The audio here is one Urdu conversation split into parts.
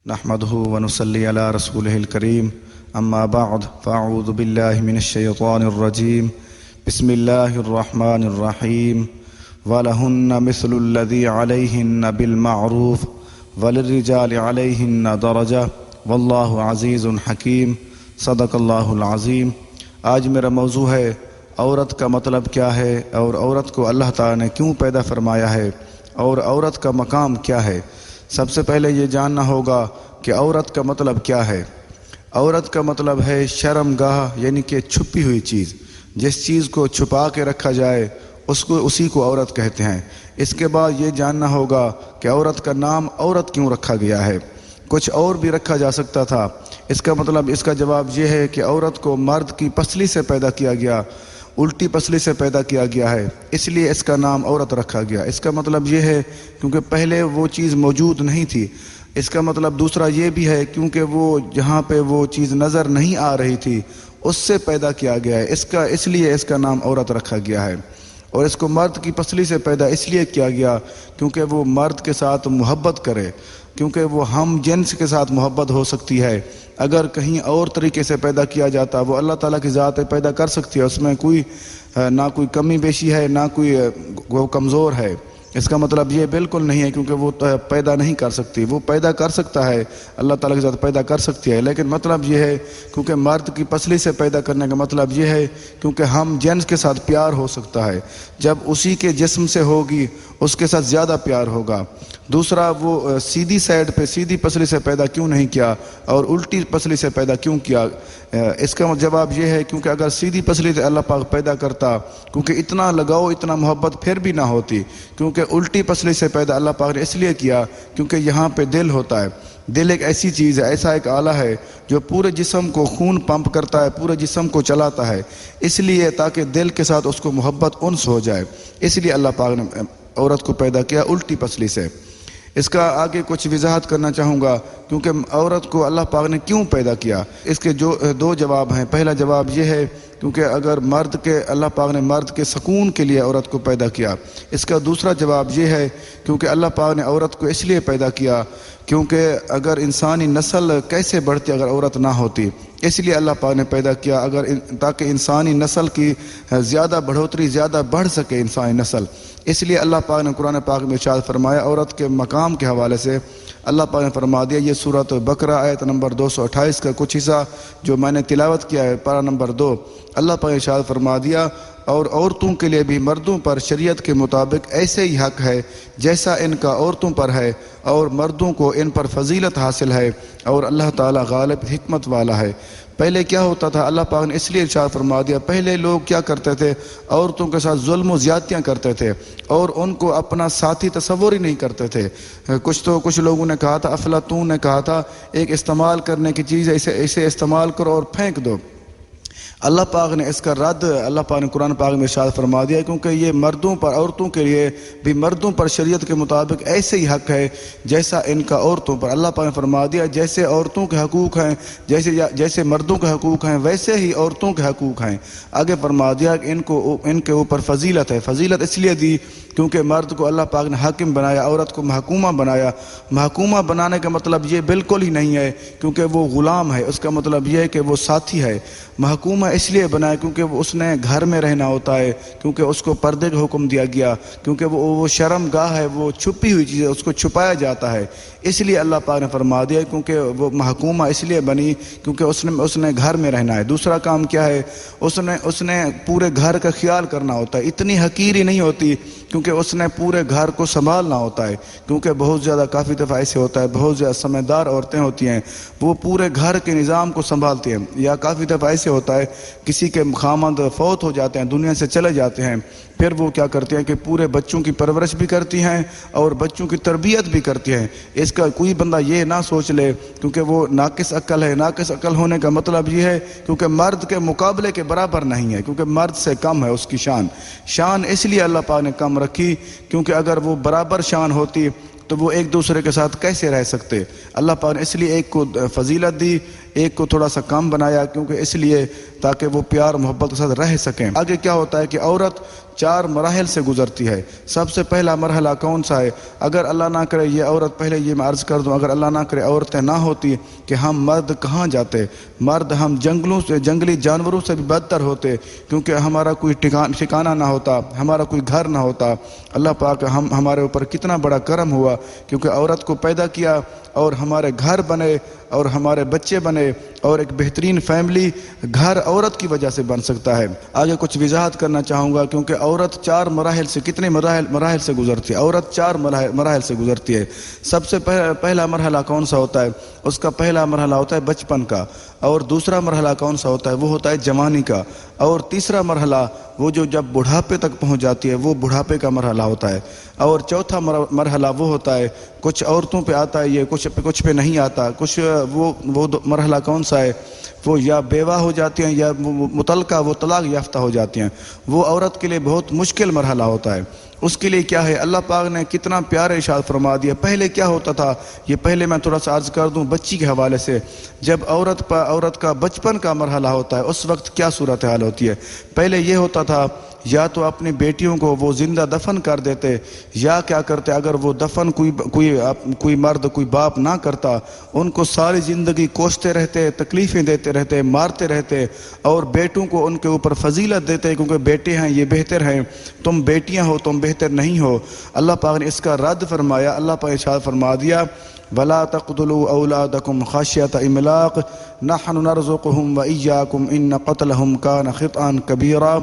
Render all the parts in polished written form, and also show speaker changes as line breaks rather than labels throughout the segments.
نحمده ونصلي على رسوله الكريم اما بعد فاعوذ بالله من الشيطان الرجيم بسم الله الرحمن الرحيم ولهن مثل الذي عليهن بالمعروف وللرجال عليهن درجة والله عزيز حكيم صدق اللہ العظیم۔ آج میرا موضوع ہے عورت کا مطلب کیا ہے اور عورت کو اللہ تعالیٰ نے کیوں پیدا فرمایا ہے اور عورت کا مقام کیا ہے۔ سب سے پہلے یہ جاننا ہوگا کہ عورت کا مطلب کیا ہے۔ عورت کا مطلب ہے شرم گاہ، یعنی کہ چھپی ہوئی چیز، جس چیز کو چھپا کے رکھا جائے اسی کو عورت کہتے ہیں۔ اس کے بعد یہ جاننا ہوگا کہ عورت کا نام عورت کیوں رکھا گیا ہے۔ کچھ اور بھی رکھا جا سکتا تھا۔ اس کا جواب یہ ہے کہ عورت کو مرد کی پسلی سے پیدا کیا گیا، الٹی پسلی سے پیدا کیا گیا ہے، اس لیے اس کا نام عورت رکھا گیا۔ اس کا مطلب یہ ہے کیونکہ پہلے وہ چیز موجود نہیں تھی۔ اس کا مطلب دوسرا یہ بھی ہے کیونکہ وہ جہاں پہ وہ چیز نظر نہیں آ رہی تھی اس سے پیدا کیا گیا ہے، اس لیے اس کا نام عورت رکھا گیا ہے۔ اور اس کو مرد کی پسلی سے پیدا اس لیے کیا گیا کیونکہ وہ مرد کے ساتھ محبت کرے، کیونکہ وہ ہم جنس کے ساتھ محبت ہو سکتی ہے۔ اگر کہیں اور طریقے سے پیدا کیا جاتا وہ اللہ تعالیٰ کی ذات پیدا کر سکتی ہے، اس میں نہ کوئی کمی بیشی ہے نہ کوئی وہ کمزور ہے۔ اس کا مطلب یہ بالکل نہیں ہے کیونکہ وہ پیدا نہیں کر سکتی، وہ پیدا کر سکتا ہے، اللہ تعالیٰ کی ذات پیدا کر سکتی ہے، لیکن مطلب یہ ہے کیونکہ مرد کی پسلی سے پیدا کرنے کا مطلب یہ ہے کیونکہ ہم جنس کے ساتھ پیار ہو سکتا ہے۔ جب اسی کے جسم سے ہوگی اس کے ساتھ زیادہ پیار ہوگا۔ دوسرا، وہ سیدھی سائڈ پہ سیدھی پسلی سے پیدا کیوں نہیں کیا اور الٹی پسلی سے پیدا کیوں کیا؟ اس کا جواب یہ ہے کیونکہ اگر سیدھی پسلی سے اللہ پاک پیدا کرتا، کیونکہ اتنا لگاؤ اتنا محبت پھر بھی نہ ہوتی، کیونکہ الٹی پسلی سے پیدا اللہ پاک نے اس لیے کیا کیونکہ یہاں پہ دل ہوتا ہے۔ دل ایک ایسی چیز ہے، ایسا ایک آلہ ہے جو پورے جسم کو خون پمپ کرتا ہے، پورے جسم کو چلاتا ہے، اس لیے تاکہ دل کے ساتھ اس کو محبت انس ہو جائے، اس لیے اللہ پاک نے عورت کو پیدا کیا الٹی پسلی سے۔ اس کا آگے کچھ وضاحت کرنا چاہوں گا کیونکہ عورت کو اللہ پاک نے کیوں پیدا کیا۔ اس کے دو جواب ہیں۔ پہلا جواب یہ ہے کیونکہ اگر اللہ پاک نے مرد کے سکون کے لیے عورت کو پیدا کیا۔ اس کا دوسرا جواب یہ ہے کیونکہ اللہ پاک نے عورت کو اس لیے پیدا کیا کیونکہ اگر انسانی نسل کیسے بڑھتی اگر عورت نہ ہوتی، اس لیے اللہ پاک نے پیدا کیا تاکہ انسانی نسل کی زیادہ بڑھوتری زیادہ بڑھ سکے انسانی نسل۔ اس لیے اللہ پاک نے قرآن پاک میں ارشاد فرمایا عورت کے مقام کے حوالے سے، اللہ پاک نے فرما دیا، یہ سورۃ بقرہ آیت نمبر 228 کا کچھ حصہ جو میں نے تلاوت کیا ہے، پارہ نمبر 2، اللہ پاک نے ارشاد فرما دیا اور عورتوں کے لیے بھی مردوں پر شریعت کے مطابق ایسے ہی حق ہے جیسا ان کا عورتوں پر ہے، اور مردوں کو ان پر فضیلت حاصل ہے، اور اللہ تعالیٰ غالب حکمت والا ہے۔ پہلے کیا ہوتا تھا؟ اللہ پاک نے اس لیے ارشاد فرما دیا، پہلے لوگ کیا کرتے تھے؟ عورتوں کے ساتھ ظلم و زیادتیاں کرتے تھے اور ان کو اپنا ساتھی تصور ہی نہیں کرتے تھے۔ کچھ لوگوں نے کہا تھا، افلاطون نے کہا تھا، ایک استعمال کرنے کی چیز اسے استعمال کرو اور پھینک دو۔ اللہ پاک نے اس کا رد اللہ پاک نے قرآن پاک میں ارشاد فرما دیا کیونکہ یہ مردوں پر، عورتوں کے لیے بھی مردوں پر شریعت کے مطابق ایسے ہی حق ہے جیسا ان کا عورتوں پر۔ اللہ پاک نے فرما دیا جیسے عورتوں کے حقوق ہیں، جیسے مردوں کے حقوق ہیں ویسے ہی عورتوں کے حقوق ہیں۔ آگے فرما دیا کہ ان کے اوپر فضیلت ہے۔ فضیلت اس لیے دی کیونکہ مرد کو اللہ پاک نے حاکم بنایا، عورت کو محکومہ بنایا۔ محکومہ بنانے کا مطلب یہ بالکل ہی نہیں ہے کیونکہ وہ غلام ہے، اس کا مطلب یہ ہے کہ وہ ساتھی ہے۔ محکومہ اس لیے بنایا کیونکہ اس نے گھر میں رہنا ہوتا ہے، کیونکہ اس کو پردے کا حکم دیا گیا، کیونکہ وہ شرم گاہ ہے، وہ چھپی ہوئی چیز ہے، اس کو چھپایا جاتا ہے، اس لیے اللہ پاک نے فرما دیا کیونکہ وہ محکومہ اس لیے بنی کیونکہ اس نے گھر میں رہنا ہے۔ دوسرا کام کیا ہے؟ اس نے پورے گھر کا خیال کرنا ہوتا ہے۔ اتنی حقیری نہیں ہوتی کیونکہ اس نے پورے گھر کو سنبھالنا ہوتا ہے، کیونکہ بہت زیادہ کافی دفعہ ایسے ہوتا ہے، بہت زیادہ سمجھدار عورتیں ہوتی ہیں وہ پورے گھر کے نظام کو سنبھالتی ہیں، یا کافی دفعہ ایسے ہوتا ہے کسی کے خامند فوت ہو جاتے ہیں، دنیا سے چلے جاتے ہیں، پھر وہ کیا کرتے ہیں کہ پورے بچوں کی پرورش بھی کرتی ہیں اور بچوں کی تربیت بھی کرتی ہیں۔ اس کا کوئی بندہ یہ نہ سوچ لے کیونکہ وہ ناقص عقل ہے۔ ناقص عقل ہونے کا مطلب یہ ہے کیونکہ مرد کے مقابلے کے برابر نہیں ہے، کیونکہ مرد سے کم ہے اس کی شان اس لیے اللہ پاک نے کم رکھی کیونکہ اگر وہ برابر شان ہوتی تو وہ ایک دوسرے کے ساتھ کیسے رہ سکتے؟ اللہ پاک نے اس لیے ایک کو فضیلت دی، ایک کو تھوڑا سا کم بنایا، کیونکہ اس لیے تاکہ وہ پیار محبت کے ساتھ رہ سکیں۔ آگے کیا ہوتا ہے کہ عورت 4 مراحل سے گزرتی ہے۔ سب سے پہلا مرحلہ کون سا ہے؟ اگر اللہ نہ کرے یہ عورت، پہلے یہ میں عرض کر دوں، اگر اللہ نہ کرے عورتیں نہ ہوتی کہ ہم مرد کہاں جاتے؟ مرد ہم جنگلوں سے، جنگلی جانوروں سے بھی بدتر ہوتے، کیونکہ ہمارا کوئی ٹھکانہ نہ ہوتا، ہمارا کوئی گھر نہ ہوتا۔ اللہ پاک ہمارے اوپر کتنا بڑا کرم ہوا، کیونکہ عورت کو پیدا کیا اور ہمارے گھر بنے اور ہمارے بچے بنے، اور ایک بہترین فیملی گھر عورت کی وجہ سے بن سکتا ہے۔ آگے کچھ وضاحت کرنا چاہوں گا، کیونکہ عورت 4 مراحل سے، کتنے مراحل سے گزرتی ہے؟ عورت 4 مراحل سے گزرتی ہے۔ سب سے پہلا مرحلہ کون سا ہوتا ہے؟ اس کا پہلا مرحلہ ہوتا ہے بچپن کا، اور دوسرا مرحلہ کون سا ہوتا ہے؟ وہ ہوتا ہے جوانی کا، اور تیسرا مرحلہ وہ جو جب بڑھاپے تک پہنچ جاتی ہے وہ بڑھاپے کا مرحلہ ہوتا ہے، اور چوتھا مرحلہ وہ ہوتا ہے، کچھ عورتوں پہ آتا ہے یہ، کچھ پہ نہیں آتا، کچھ وہ مرحلہ کون سا ہے؟ وہ یا بیوہ ہو جاتی ہیں یا مطلقہ، وہ طلاق یافتہ ہو جاتی ہیں۔ وہ عورت کے لیے بہت مشکل مرحلہ ہوتا ہے۔ اس کے لیے کیا ہے؟ اللہ پاک نے کتنا پیارا ارشاد فرما دیا۔ پہلے کیا ہوتا تھا؟ یہ پہلے میں تھوڑا سا عرض کر دوں بچی کے حوالے سے۔ جب عورت کا بچپن کا مرحلہ ہوتا ہے، اس وقت کیا صورتحال ہوتی ہے؟ پہلے یہ ہوتا تھا یا تو اپنی بیٹیوں کو وہ زندہ دفن کر دیتے، یا کیا کرتے اگر وہ دفن کوئی مرد، کوئی باپ نہ کرتا، ان کو ساری زندگی کوستے رہتے، تکلیفیں دیتے رہتے، مارتے رہتے، اور بیٹوں کو ان کے اوپر فضیلت دیتے، کیونکہ بیٹے ہیں یہ بہتر ہیں، تم بیٹیاں ہو تم بہتر نہیں ہو۔ اللہ پاک نے اس کا رد فرمایا۔ اللہ پاک ارشاد فرما دیا وَلَا تَقْتُلُوا أَوْلَادَكُمْ خَشْيَةَ إِمْلَاقٍ نَحْنُ نَرْزُقُهُمْ وَإِيَّاكُمْ إِنَّ قَتْلَهُمْ كَانَ خِطْئًا كَبِيرًا۔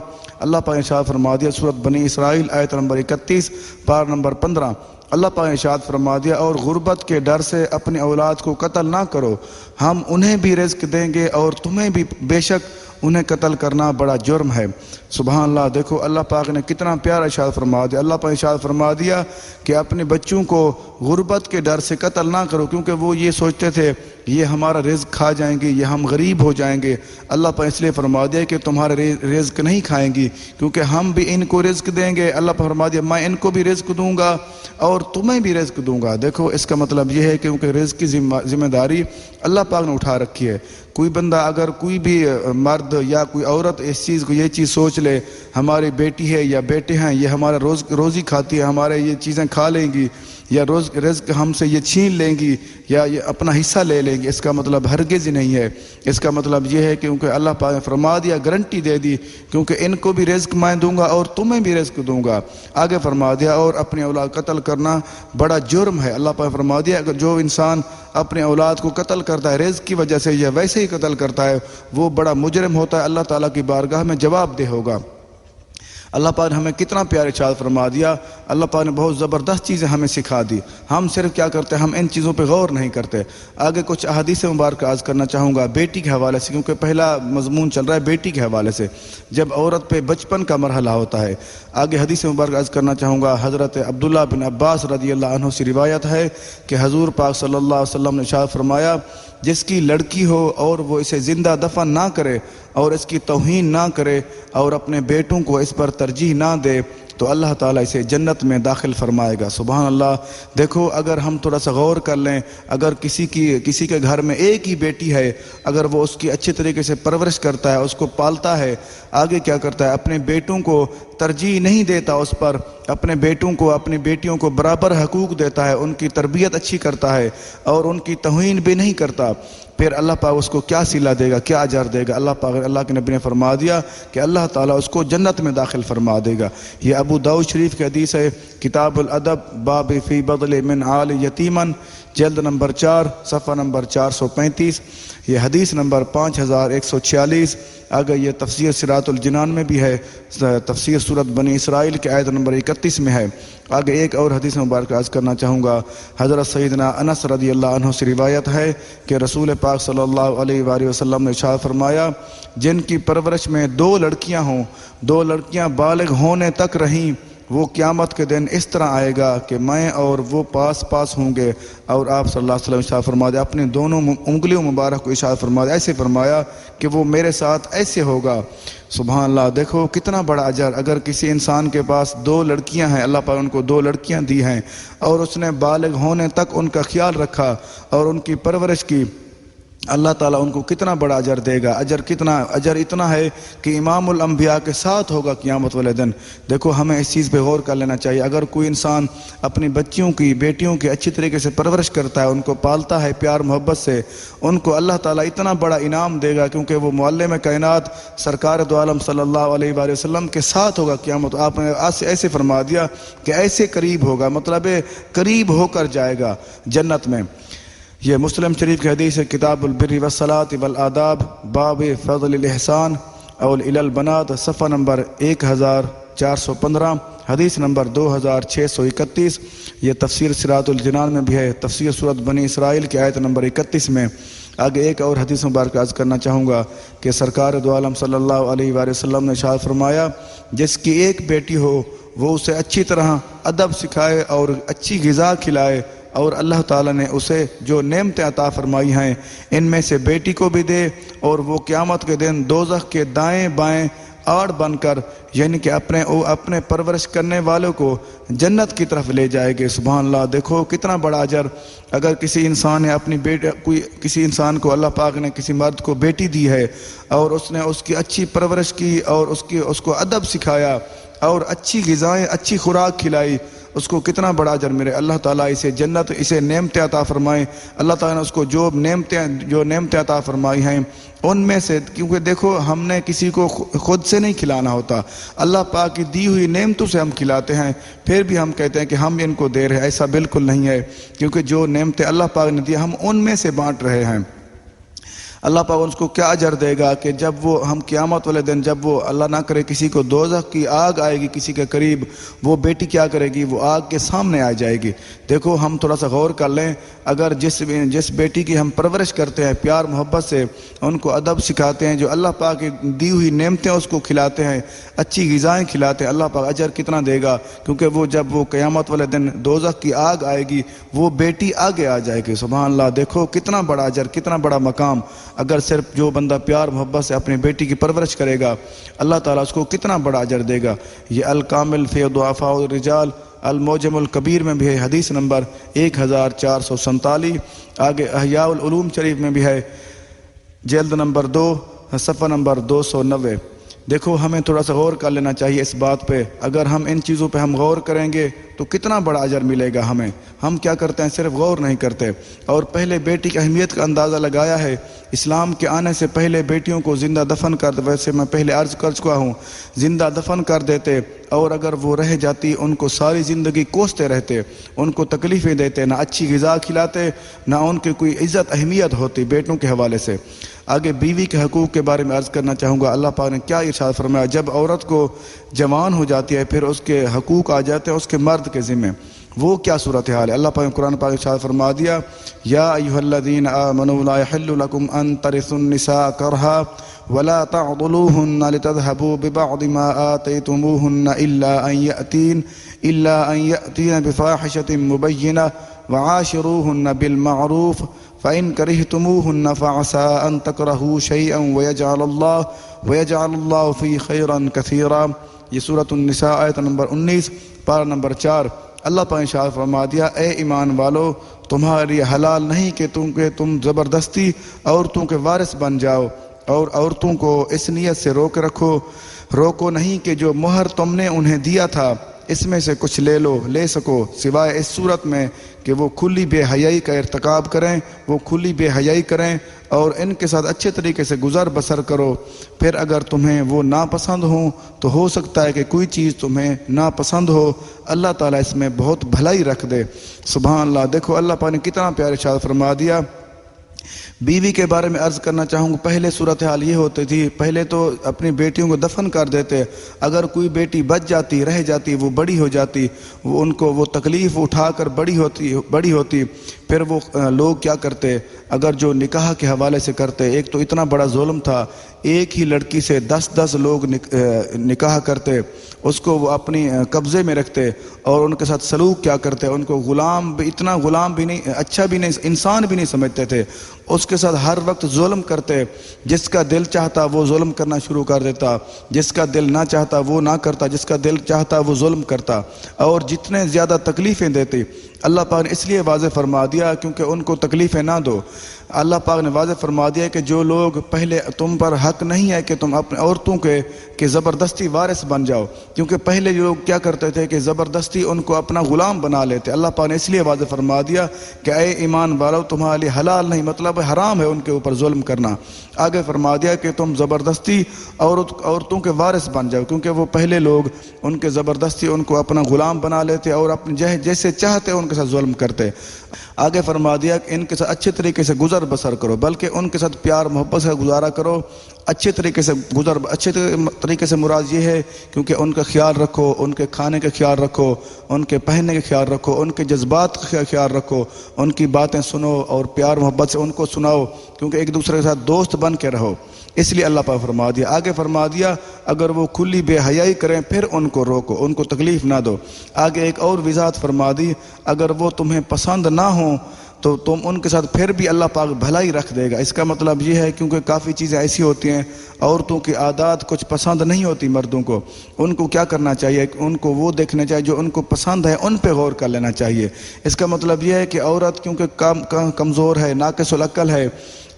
اللہ پاک ارشاد فرما دیا سورۃ بنی اسرائیل آیت نمبر 31 پارہ نمبر 15۔ اللہ پاک ارشاد فرما دیا اور غربت کے ڈر سے اپنی اولاد کو قتل نہ کرو، ہم انہیں بھی رزق دیں گے اور تمہیں بھی، بے شک انہیں قتل کرنا بڑا جرم ہے۔ سبحان اللہ، دیکھو اللہ پاک نے کتنا پیارا ارشاد فرما دیا۔ اللہ پاک ارشاد فرما دیا کہ اپنے بچوں کو غربت کے ڈر سے قتل نہ کرو، کیونکہ وہ یہ سوچتے تھے یہ ہمارا رزق کھا جائیں گے، یہ ہم غریب ہو جائیں گے۔ اللہ پاک اس لیے فرما دیا کہ تمہارے رزق نہیں کھائیں گی، کیونکہ ہم بھی ان کو رزق دیں گے۔ اللہ پاک فرما دیا میں ان کو بھی رزق دوں گا اور تمہیں بھی رزق دوں گا۔ دیکھو اس کا مطلب یہ ہے کیونکہ رزق کی ذمہ داری اللہ پاک نے اٹھا رکھی ہے۔ کوئی بندہ، اگر کوئی بھی مرد یا کوئی عورت اس چیز کو، یہ چیز سوچ لے ہماری بیٹی ہے یا بیٹے ہیں یہ ہمارا روزی کھاتی ہے، ہمارے یہ چیزیں کھا لیں گی، یا رزق ہم سے یہ چھین لیں گی، یا یہ اپنا حصہ لے لیں گی، اس کا مطلب ہرگز نہیں ہے۔ اس کا مطلب یہ ہے کیونکہ اللہ پاک نے فرما دیا، گارنٹی دے دی، کیونکہ ان کو بھی رزق میں دوں گا اور تمہیں بھی رزق دوں گا۔ آگے فرما دیا اور اپنی اولاد قتل کرنا بڑا جرم ہے۔ اللہ پاک فرما دیا اگر جو انسان اپنے اولاد کو قتل کرتا ہے رزق کی وجہ سے یا ویسے ہی قتل کرتا ہے وہ بڑا مجرم ہوتا ہے، اللہ تعالیٰ کی بارگاہ میں جواب دہ ہوگا۔ اللہ پاک نے ہمیں کتنا پیارا ارشاد فرما دیا۔ اللہ پاک نے بہت زبردست چیزیں ہمیں سکھا دی، ہم صرف کیا کرتے ہیں، ہم ان چیزوں پہ غور نہیں کرتے۔ آگے کچھ احادیث مبارکہ عرض کرنا چاہوں گا بیٹی کے حوالے سے، کیونکہ پہلا مضمون چل رہا ہے بیٹی کے حوالے سے، جب عورت پہ بچپن کا مرحلہ ہوتا ہے۔ آگے حدیث مبارکہ عرض کرنا چاہوں گا، حضرت عبداللہ بن عباس رضی اللہ عنہ سے روایت ہے کہ حضور پاک صلی اللہ علیہ وسلم نے ارشاد فرمایا جس کی لڑکی ہو اور وہ اسے زندہ دفن نہ کرے اور اس کی توہین نہ کرے اور اپنے بیٹوں کو اس پر ترجیح نہ دے تو اللہ تعالیٰ اسے جنت میں داخل فرمائے گا۔ سبحان اللہ، دیکھو اگر ہم تھوڑا سا غور کر لیں، اگر کسی کے گھر میں ایک ہی بیٹی ہے، اگر وہ اس کی اچھے طریقے سے پرورش کرتا ہے، اس کو پالتا ہے، آگے کیا کرتا ہے، اپنے بیٹوں کو ترجیح نہیں دیتا اس پر، اپنے بیٹوں کو، اپنی بیٹیوں کو برابر حقوق دیتا ہے، ان کی تربیت اچھی کرتا ہے اور ان کی توہین بھی نہیں کرتا، پھر اللہ پاک اس کو کیا صلہ دے گا، کیا اجر دے گا؟ اللہ کے نبی نے فرما دیا کہ اللہ تعالیٰ اس کو جنت میں داخل فرما دے گا۔ یہ ابو داؤد شریف کی حدیث ہے، کتاب الادب باب فی بدل من آل یتیمن، جلد نمبر 4 صفحہ نمبر 435، یہ حدیث نمبر 5146۔ آگے یہ تفسیر صراط الجنان میں بھی ہے، تفسیر سورۃ بنی اسرائیل کی آیت نمبر 31 میں ہے۔ آگے ایک اور حدیث مبارکہ عرض کرنا چاہوں گا، حضرت سیدنا انس رضی اللہ عنہ سے روایت ہے کہ رسول پاک صلی اللہ علیہ وآلہ وسلم نے ارشاد فرمایا جن کی پرورش میں 2 لڑکیاں ہوں، 2 لڑکیاں بالغ ہونے تک رہیں، وہ قیامت کے دن اس طرح آئے گا کہ میں اور وہ پاس ہوں گے، اور آپ صلی اللہ علیہ وسلم ارشاد فرما دیا اپنے دونوں انگلیوں مبارک کو ارشاد فرما دیا، ایسے فرمایا کہ وہ میرے ساتھ ایسے ہوگا۔ سبحان اللہ، دیکھو کتنا بڑا اجر۔ اگر کسی انسان کے پاس 2 لڑکیاں ہیں، اللہ پاک ان کو 2 لڑکیاں دی ہیں اور اس نے بالغ ہونے تک ان کا خیال رکھا اور ان کی پرورش کی، اللہ تعالیٰ ان کو کتنا بڑا اجر دے گا. اجر اتنا ہے کہ امام الانبیاء کے ساتھ ہوگا قیامت والے دن. دیکھو ہمیں اس چیز پہ غور کر لینا چاہیے. اگر کوئی انسان اپنی بچیوں کی بیٹیوں کی اچھی طریقے سے پرورش کرتا ہے، ان کو پالتا ہے پیار محبت سے، ان کو اللہ تعالیٰ اتنا بڑا انعام دے گا، کیونکہ وہ معلم کائنات سرکار دو عالم صلی اللہ علیہ وآلہ وسلم کے ساتھ ہوگا قیامت. آپ نے ایسے فرما دیا کہ ایسے قریب ہوگا، مطلب قریب ہو کر جائے گا جنت میں. یہ مسلم شریف کی حدیث ہے، کتاب البر والصلاۃ والآداب، باب فضل الاحسان اور الی البنات، صفحہ نمبر 1415، حدیث نمبر 2631. یہ تفسیر صراط الجنان میں بھی ہے، تفسیر سورۃ بنی اسرائیل کی آیت نمبر 31 میں. آگے ایک اور حدیث مبارک عرض کرنا چاہوں گا کہ سرکار دو عالم صلی اللہ علیہ وآلہ وسلم نے ارشاد فرمایا، جس کی ایک بیٹی ہو وہ اسے اچھی طرح ادب سکھائے اور اچھی غذا کھلائے، اور اللہ تعالیٰ نے اسے جو نعمتیں عطا فرمائی ہیں ان میں سے بیٹی کو بھی دے، اور وہ قیامت کے دن دوزخ کے دائیں بائیں آڑ بن کر، یعنی کہ اپنے پرورش کرنے والوں کو جنت کی طرف لے جائے گے. سبحان اللہ. دیکھو کتنا بڑا اجر. اگر کسی انسان نے اپنی کسی انسان کو اللہ پاک نے کسی مرد کو بیٹی دی ہے، اور اس نے اس کی اچھی پرورش کی اور اس کو ادب سکھایا اور اچھی غذائیں اچھی خوراک کھلائی، اس کو کتنا بڑا اجر ملے. اللہ تعالیٰ اسے جنت، اسے نعمتیں عطا فرمائیں. اللہ تعالیٰ نے اس کو جو نعمتیں عطا فرمائی ہیں ان میں سے، کیونکہ دیکھو ہم نے کسی کو خود سے نہیں کھلانا ہوتا، اللہ پاک کی دی ہوئی نعمتوں سے ہم کھلاتے ہیں، پھر بھی ہم کہتے ہیں کہ ہم ان کو دے رہے ہیں. ایسا بالکل نہیں ہے، کیونکہ جو نعمتیں اللہ پاک نے دی ہم ان میں سے بانٹ رہے ہیں. اللہ پاک اس کو کیا اجر دے گا کہ جب وہ ہم قیامت والے دن، جب وہ اللہ نہ کرے کسی کو دوزخ کی آگ آئے گی کسی کے قریب، وہ بیٹی کیا کرے گی؟ وہ آگ کے سامنے آ جائے گی. دیکھو ہم تھوڑا سا غور کر لیں، اگر جس بیٹی کی ہم پرورش کرتے ہیں پیار محبت سے، ان کو ادب سکھاتے ہیں، جو اللہ پاک کی دی ہوئی نعمتیں اس کو کھلاتے ہیں، اچھی غذائیں کھلاتے ہیں، اللہ پاک اجر کتنا دے گا. کیونکہ جب وہ قیامت والے دن دوزخ کی آگ آئے گی، وہ بیٹی آگے آ جائے گی. سبحان اللہ. دیکھو کتنا بڑا اجر، کتنا بڑا مقام. اگر صرف جو بندہ پیار محبت سے اپنی بیٹی کی پرورش کرے گا، اللہ تعالیٰ اس کو کتنا بڑا اجر دے گا. یہ الکامل فی ضعفاء الرجال المعجم الکبیر میں بھی ہے، حدیث نمبر 1447. آگے احیاء العلوم شریف میں بھی ہے، جلد نمبر 2، صفحہ نمبر 290. دیکھو ہمیں تھوڑا سا غور کر لینا چاہیے اس بات پہ. اگر ہم ان چیزوں پہ ہم غور کریں گے تو کتنا بڑا اجر ملے گا ہمیں. ہم کیا کرتے ہیں؟ صرف غور نہیں کرتے. اور پہلے بیٹی کی اہمیت کا اندازہ لگایا ہے. اسلام کے آنے سے پہلے بیٹیوں کو زندہ دفن کر، ویسے میں پہلے عرض کر چکا ہوں، زندہ دفن کر دیتے، اور اگر وہ رہ جاتی ان کو ساری زندگی کوستے رہتے، ان کو تکلیفیں دیتے، نہ اچھی غذا کھلاتے، نہ ان کی کوئی عزت اہمیت ہوتی بیٹوں کے حوالے سے. آگے بیوی کے حقوق کے بارے میں عرض کرنا چاہوں گا. اللہ پاک نے کیا ارشاد فرمایا؟ جب عورت کو جوان ہو جاتی ہے پھر اس کے حقوق آ جاتے ہیں اس کے مرد کے ذمہ. وہ کیا صورتحال ہے؟ اللہ پاک نے قرآن پاک ارشاد فرما دیا، یا ایھا الذین آمنوا لا یحل لکم ان ترثوا النساء کرہا ولا تعضلوہن لتذہبوا ببعض ما آتیتموہن الا ان یأتین بفاحشۃ مبینہ وعاشروہن بالمعروف فَإِن كَرِهْتُمُوهُنَّ فَعَسَىٰ أَن تَكْرَهُوا شَيْئًا وَيَجْعَلَ اللَّهُ فِيهِ خَيْرًا كَثِيرًا. یہ سورۃ النساء آیت نمبر 19، پارہ نمبر 4. اللہ پاک نے ارشاد فرما دیا، اے ایمان والو، تمہارے حلال نہیں کہ تم زبردستی عورتوں کے وارث بن جاؤ، اور عورتوں کو اس نیت سے روکو نہیں کہ جو مہر تم نے انہیں دیا تھا اس میں سے کچھ لے سکو، سوائے اس صورت میں کہ وہ کھلی بے حیائی کا ارتکاب کریں، وہ کھلی بے حیائی کریں اور ان کے ساتھ اچھے طریقے سے گزر بسر کرو. پھر اگر تمہیں وہ ناپسند ہوں تو ہو سکتا ہے کہ کوئی چیز تمہیں ناپسند ہو، اللہ تعالیٰ اس میں بہت بھلائی رکھ دے. سبحان اللہ. دیکھو اللہ پاک نے کتنا پیارا ارشاد فرما دیا. بیوی کے بارے میں عرض کرنا چاہوں گا. پہلے صورتحال یہ ہوتی تھی، پہلے تو اپنی بیٹیوں کو دفن کر دیتے، اگر کوئی بیٹی بچ جاتی، رہ جاتی، وہ بڑی ہو جاتی، وہ تکلیف اٹھا کر بڑی ہوتی، پھر وہ لوگ کیا کرتے؟ اگر جو نکاح کے حوالے سے کرتے، ایک تو اتنا بڑا ظلم تھا، ایک ہی لڑکی سے 10 لوگ نکاح کرتے، اس کو وہ اپنی قبضے میں رکھتے اور ان کے ساتھ سلوک کیا کرتے؟ ان کو غلام بھی نہیں، اچھا بھی نہیں، انسان بھی نہیں سمجھتے تھے، اس کے ساتھ ہر وقت ظلم کرتے. جس کا دل چاہتا وہ ظلم کرنا شروع کر دیتا، جس کا دل نہ چاہتا وہ نہ کرتا، جس کا دل چاہتا وہ ظلم کرتا، اور جتنے زیادہ تکلیفیں دیتی اللہ پاک نے اس لیے واضح فرما دیا کیونکہ ان کو تکلیفیں نہ دو. اللہ پاک نے واضح فرما دیا کہ جو لوگ پہلے تم پر حق نہیں ہے کہ تم اپنے عورتوں کے زبردستی وارث بن جاؤ، کیونکہ پہلے لوگ کیا کرتے تھے کہ زبردستی ان کو اپنا غلام بنا لیتے۔ اللہ پاک نے اس لیے واضح فرما دیا کہ اے ایمان والو تمہارے لیے حلال نہیں، مطلب حرام ہے ان کے اوپر ظلم کرنا۔ آگے فرما دیا کہ تم زبردستی عورتوں کے وارث بن جاؤ، کیونکہ وہ پہلے لوگ ان کے زبردستی ان کو اپنا غلام بنا لیتے اور اپنے جیسے چاہتے ان کے ساتھ ظلم کرتے۔ آگے فرما دیا کہ ان کے ساتھ اچھے طریقے سے گزر بسر کرو، بلکہ ان کے ساتھ پیار محبت سے گزارا کرو، اچھے طریقے سے مراد یہ ہے کیونکہ ان کا خیال رکھو، ان کے کھانے کا خیال رکھو، ان کے پہننے کا خیال رکھو، ان کے جذبات کا خیال رکھو، ان کی باتیں سنو اور پیار محبت سے ان کو سناؤ، کیونکہ ایک دوسرے کے ساتھ دوست بن کے رہو۔ اس لیے اللہ پاک فرما دیا۔ آگے فرما دیا اگر وہ کھلی بے حیائی کریں پھر ان کو روکو، ان کو تکلیف نہ دو۔ آگے ایک اور وضاحت فرما دی، اگر وہ تمہیں پسند نہ ہوں تو تم ان کے ساتھ پھر بھی اللہ پاک بھلائی رکھ دے گا۔ اس کا مطلب یہ ہے کیونکہ کافی چیزیں ایسی ہوتی ہیں، عورتوں کی عادات کچھ پسند نہیں ہوتی مردوں کو، ان کو کیا کرنا چاہیے، ان کو وہ دیکھنا چاہیے جو ان کو پسند ہے، ان پہ غور کر لینا چاہیے۔ اس کا مطلب یہ ہے کہ عورت کیونکہ کمزور ہے، ناقص العقل ہے،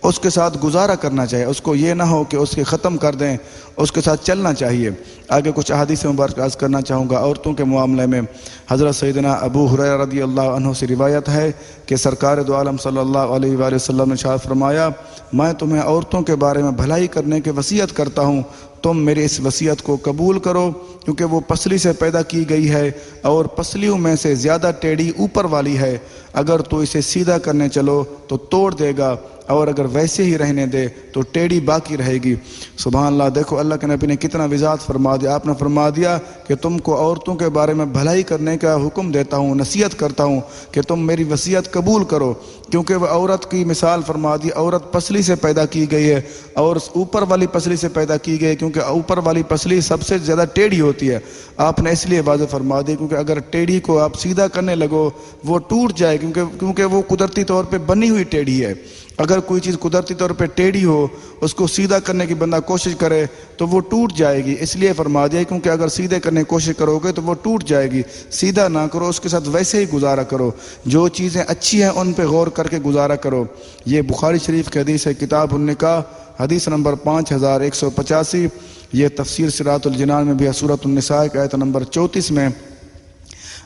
اس کے ساتھ گزارا کرنا چاہیے، اس کو یہ نہ ہو کہ اس کے ختم کر دیں، اس کے ساتھ چلنا چاہیے۔ آگے کچھ احادیث مبارکہ عرض کرنا چاہوں گا عورتوں کے معاملے میں۔ حضرت سیدنا ابو ہریرہ رضی اللہ عنہ سے روایت ہے کہ سرکار دو عالم صلی اللہ علیہ وآلہ وسلم نے ارشاد فرمایا، میں تمہیں عورتوں کے بارے میں بھلائی کرنے کی وصیت کرتا ہوں، تم میری اس وصیت کو قبول کرو، کیونکہ وہ پسلی سے پیدا کی گئی ہے اور پسلیوں میں سے زیادہ ٹیڑھی اوپر والی ہے، اگر تو اسے سیدھا کرنے چلو تو توڑ دے گا اور اگر ویسے ہی رہنے دے تو ٹیڑھی باقی رہے گی۔ سبحان اللہ، دیکھو اللہ کے نبی نے کتنا وضاحت فرما دیا۔ آپ نے فرما دیا کہ تم کو عورتوں کے بارے میں بھلائی کرنے کا حکم دیتا ہوں، نصیحت کرتا ہوں کہ تم میری وصیت قبول کرو، کیونکہ وہ عورت کی مثال فرما دی، عورت پسلی سے پیدا کی گئی ہے اور اوپر والی پسلی سے پیدا کی گئی ہے، کیونکہ اوپر والی پسلی سب سے زیادہ ٹیڑھی ہوتی ہے۔ آپ نے اس لیے واضح فرما دی کیونکہ اگر ٹیڑھی کو آپ سیدھا کرنے لگو وہ ٹوٹ جائے، کیونکہ وہ قدرتی طور پہ بنی ہوئی ٹیڑھی ہے۔ اگر کوئی چیز قدرتی طور پہ ٹیڑھی ہو، اس کو سیدھا کرنے کی بندہ کوشش کرے تو وہ ٹوٹ جائے گی۔ اس لیے فرما دیا کیونکہ اگر سیدھے کرنے کی کوشش کرو گے تو وہ ٹوٹ جائے گی، سیدھا نہ کرو، اس کے ساتھ ویسے ہی گزارا کرو، جو چیزیں اچھی ہیں ان پہ غور کر کے گزارا کرو۔ یہ بخاری شریف کی حدیث ہے، کتاب النکاح حدیث نمبر 5185۔ یہ تفسیر صراط الجنان میں بھی ہے، سورۃ النساء کی آیت نمبر 34 میں۔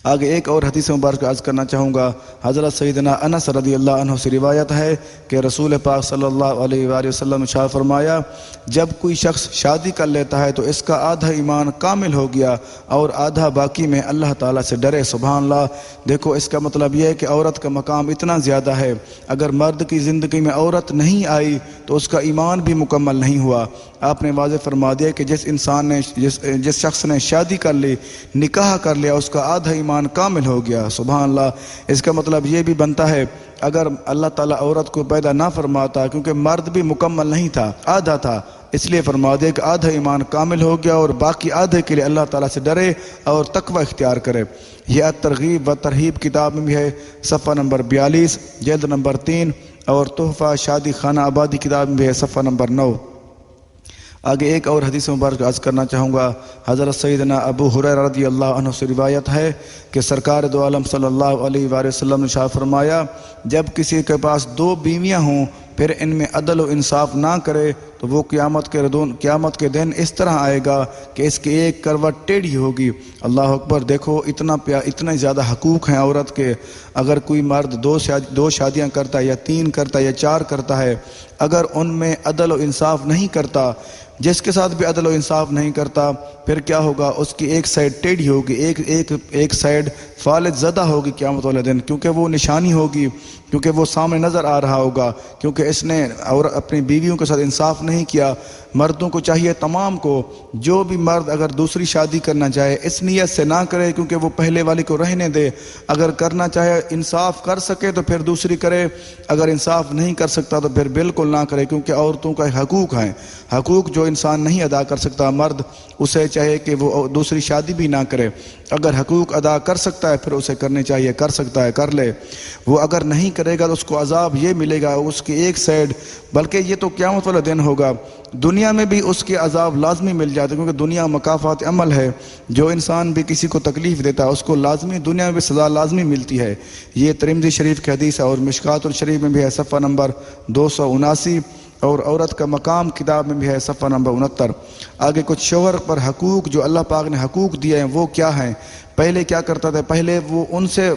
آگے ایک اور حدیث مبارکہ عرض کرنا چاہوں گا۔ حضرت سیدنا انس رضی اللہ عنہ سے روایت ہے کہ رسول پاک صلی اللہ علیہ وآلہ وسلم نے ارشاد فرمایا، جب کوئی شخص شادی کر لیتا ہے تو اس کا آدھا ایمان کامل ہو گیا اور آدھا باقی میں اللہ تعالیٰ سے ڈرے۔ سبحان اللہ، دیکھو اس کا مطلب یہ ہے کہ عورت کا مقام اتنا زیادہ ہے، اگر مرد کی زندگی میں عورت نہیں آئی تو اس کا ایمان بھی مکمل نہیں ہوا۔ آپ نے واضح فرما دیا کہ جس شخص نے شادی کر لی، نکاح کر لیا، اس کا آدھا ایمان کامل ہو گیا۔ سبحان اللہ، اس کا مطلب یہ بھی بنتا ہے اگر اللہ تعالیٰ عورت کو پیدا نہ فرماتا، کیونکہ مرد بھی مکمل نہیں تھا، آدھا تھا، اس لیے فرما دیا کہ آدھا ایمان کامل ہو گیا اور باقی آدھے کے لیے اللہ تعالیٰ سے ڈرے اور تقوی اختیار کرے۔ یہ الترغیب و ترہیب کتاب میں بھی ہے، صفحہ نمبر 42 جلد نمبر 3، اور تحفہ شادی خانہ آبادی کتاب میں بھی ہے، صفحہ نمبر 9۔ آگے ایک اور حدیث مبارک عرض کرنا چاہوں گا۔ حضرت سیدنا ابو ہریرہ رضی اللہ عنہ سے روایت ہے کہ سرکار دو عالم صلی اللہ علیہ وآلہ وسلم نے ارشاد فرمایا، جب کسی کے پاس 2 بیویاں ہوں پھر ان میں عدل و انصاف نہ کرے تو وہ قیامت کے دن اس طرح آئے گا کہ اس کی ایک کروٹ ٹیڑھی ہوگی۔ اللہ اکبر، دیکھو اتنے زیادہ حقوق ہیں عورت کے۔ اگر کوئی مرد 2 شادیاں کرتا ہے یا 3 کرتا ہے یا 4 کرتا ہے، اگر ان میں عدل و انصاف نہیں کرتا، جس کے ساتھ بھی عدل و انصاف نہیں کرتا، پھر کیا ہوگا، اس کی ایک سائیڈ ٹیڑھی ہوگی، ایک سائیڈ فالج زدہ ہوگی قیامت والے دن، کیونکہ وہ نشانی ہوگی، کیونکہ وہ سامنے نظر آ رہا ہوگا، کیونکہ اس نے اور اپنی بیویوں کے ساتھ انصاف نہیں کیا۔ مردوں کو چاہیے تمام کو، جو بھی مرد اگر دوسری شادی کرنا چاہے اس نیت سے نہ کرے کیونکہ وہ پہلے والی کو رہنے دے، اگر کرنا چاہے انصاف کر سکے تو پھر دوسری کرے، اگر انصاف نہیں کر سکتا تو پھر بالکل نہ کرے، کیونکہ عورتوں کا حقوق ہیں، حقوق جو انسان نہیں ادا کر سکتا مرد، اسے چاہے کہ وہ دوسری شادی بھی نہ کرے۔ اگر حقوق ادا کر سکتا ہے پھر اسے کرنی چاہیے، کر سکتا ہے کر لے، وہ اگر نہیں کرے گا تو اس کو عذاب یہ ملے گا اس کی ایک سائڈ، بلکہ یہ تو قیامت والا دن ہوگا، دنیا میں بھی اس کے عذاب لازمی مل جاتے ہیں، کیونکہ دنیا مکافات عمل ہے، جو انسان بھی کسی کو تکلیف دیتا ہے اس کو لازمی دنیا میں بھی سزا لازمی ملتی ہے۔ یہ ترمذی شریف کی حدیث ہے، اور مشکات الشریف میں بھی ہے صفحہ نمبر 279، اور عورت کا مقام کتاب میں بھی ہے صفحہ نمبر 69۔ آگے کچھ شوہر پر حقوق جو اللہ پاک نے حقوق دیے ہیں وہ کیا ہیں۔ پہلے کیا کرتا تھا، پہلے وہ ان سے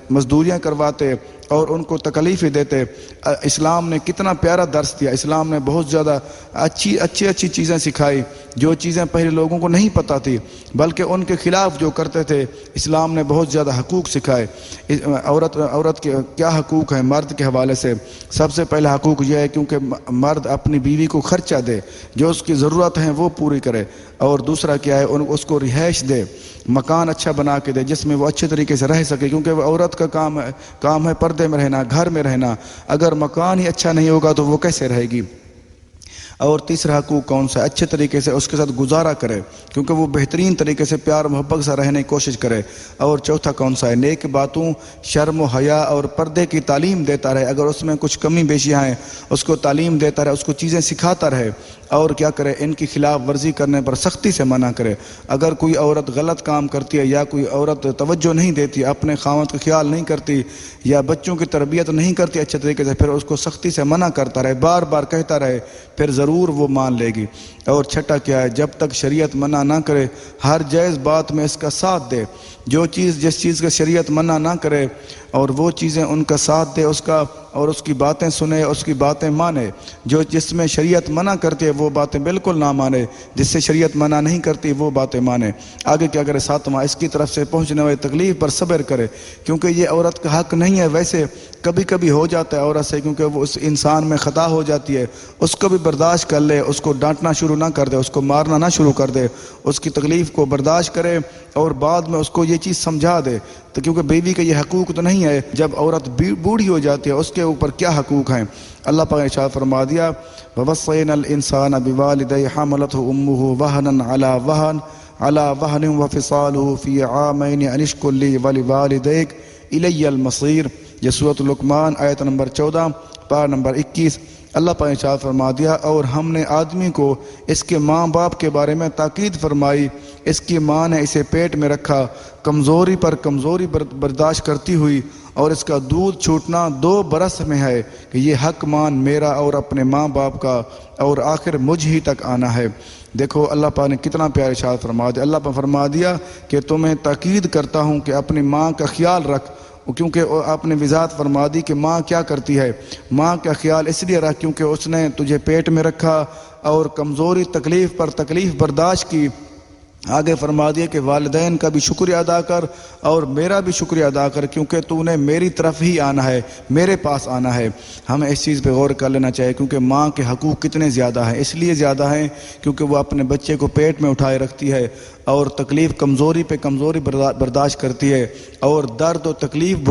مزدوریاں کرواتے اور ان کو تکلیفیں دیتے۔ اسلام نے کتنا پیارا درس دیا، اسلام نے بہت زیادہ اچھی چیزیں سکھائی، جو چیزیں پہلے لوگوں کو نہیں پتہ تھی، بلکہ ان کے خلاف جو کرتے تھے اسلام نے بہت زیادہ حقوق سکھائے۔ عورت کے کیا حقوق ہیں مرد کے حوالے سے؟ سب سے پہلا حقوق یہ ہے کیونکہ مرد اپنی بیوی کو خرچہ دے، جو اس کی ضرورت ہیں وہ پوری کرے، اور دوسرا کیا ہے اس کو رہائش دے، مکان اچھا بنا کے دے جس میں وہ اچھے طریقے سے رہ سکے، کیونکہ وہ عورت کا کام ہے پردے میں رہنا، گھر میں رہنا، اگر مکان ہی اچھا نہیں ہوگا تو وہ کیسے رہے گی۔ اور تیسرا حقوق کون سا؟ اچھے طریقے سے اس کے ساتھ گزارا کرے، کیونکہ وہ بہترین طریقے سے پیار محبت سے رہنے کی کوشش کرے۔ اور چوتھا کون سا ہے؟ نیک باتوں، شرم و حیا اور پردے کی تعلیم دیتا رہے، اگر اس میں کچھ کمی بیشیاں ہیں اس کو تعلیم دیتا رہے، اس کو چیزیں سکھاتا رہے، اور کیا کرے، ان کی خلاف ورزی کرنے پر سختی سے منع کرے۔ اگر کوئی عورت غلط کام کرتی ہے یا کوئی عورت توجہ نہیں دیتی، اپنے خاوند کا خیال نہیں کرتی یا بچوں کی تربیت نہیں کرتی اچھے طریقے سے، پھر اس کو سختی سے منع کرتا رہے، بار بار کہتا رہے، پھر ضرور وہ مان لے گی۔ اور چھٹا کیا ہے؟ جب تک شریعت منع نہ کرے ہر جائز بات میں اس کا ساتھ دے، جس چیز کا شریعت منع نہ کرے اور وہ چیزیں ان کا ساتھ دے اس کا، اور اس کی باتیں سنے، اس کی باتیں مانے۔ جس میں شریعت منع کرتی ہے وہ باتیں بالکل نہ مانے، جس سے شریعت منع نہیں کرتی وہ باتیں مانے۔ آگے کیا کرے؟ ساتواں، اس کی طرف سے پہنچنے والی تکلیف پر صبر کرے، کیونکہ یہ عورت کا حق نہیں ہے، ویسے کبھی کبھی ہو جاتا ہے عورت سے، کیونکہ وہ اس انسان میں خطا ہو جاتی ہے، اس کو بھی برداشت کر لے، اس کو ڈانٹنا شروع نہ کر دے، اس کو مارنا نہ شروع کر دے، اس کی تکلیف کو برداشت کرے اور بعد میں اس کو یہ چیز سمجھا دے، تو کیونکہ بیوی کا یہ حقوق تو نہیں ہے۔ جب عورت بوڑھی ہو جاتی ہے اس کے اوپر کیا حقوق ہیں؟ اللہ پاک نے ارشاد فرما دیا، وَوَصَّيْنَا الْإِنسَانَ بِوَالِدَيْهِ حَمَلَتْهُ أُمُّهُ وَهْنًا عَلَى وَهْنٍ وَفِصَالُهُ فِي عَامَيْنِ أَنِ اشْكُرْ لِي وَلِوَالِدَيْكَ إِلَيَّ الْمَصِيرُ۔ یہ سورۃ لقمان آیت نمبر 14 پارہ نمبر 21۔ اللہ پاک نے ارشاد فرما دیا، اور ہم نے آدمی کو اس کے ماں باپ کے بارے میں تاکید فرمائی، اس کی ماں نے اسے پیٹ میں رکھا، کمزوری پر کمزوری برداشت کرتی ہوئی، اور اس کا دودھ چھوٹنا 2 برس میں ہے کہ یہ حق مان میرا اور اپنے ماں باپ کا، اور آخر مجھ ہی تک آنا ہے۔ دیکھو اللہ پاک نے کتنا پیارا ارشاد فرما دیا۔ اللہ پاک فرما دیا کہ تمہیں تاکید کرتا ہوں کہ اپنی ماں کا خیال رکھ، کیونکہ آپ نے وضاحت فرما دی کہ ماں کیا کرتی ہے۔ ماں کا خیال اس لیے رکھ کیونکہ اس نے تجھے پیٹ میں رکھا اور کمزوری تکلیف پر تکلیف برداشت کی۔ آگے فرما دیا کہ والدین کا بھی شکریہ ادا کر اور میرا بھی شکریہ ادا کر، کیونکہ تو نے میری طرف ہی آنا ہے، میرے پاس آنا ہے۔ ہمیں اس چیز پہ غور کر لینا چاہیے، کیونکہ ماں کے حقوق کتنے زیادہ ہیں، اس لیے زیادہ ہیں کیونکہ وہ اپنے بچے کو پیٹ میں اٹھائے رکھتی ہے اور تکلیف کمزوری پہ کمزوری برداشت کرتی ہے، اور درد و تکلیف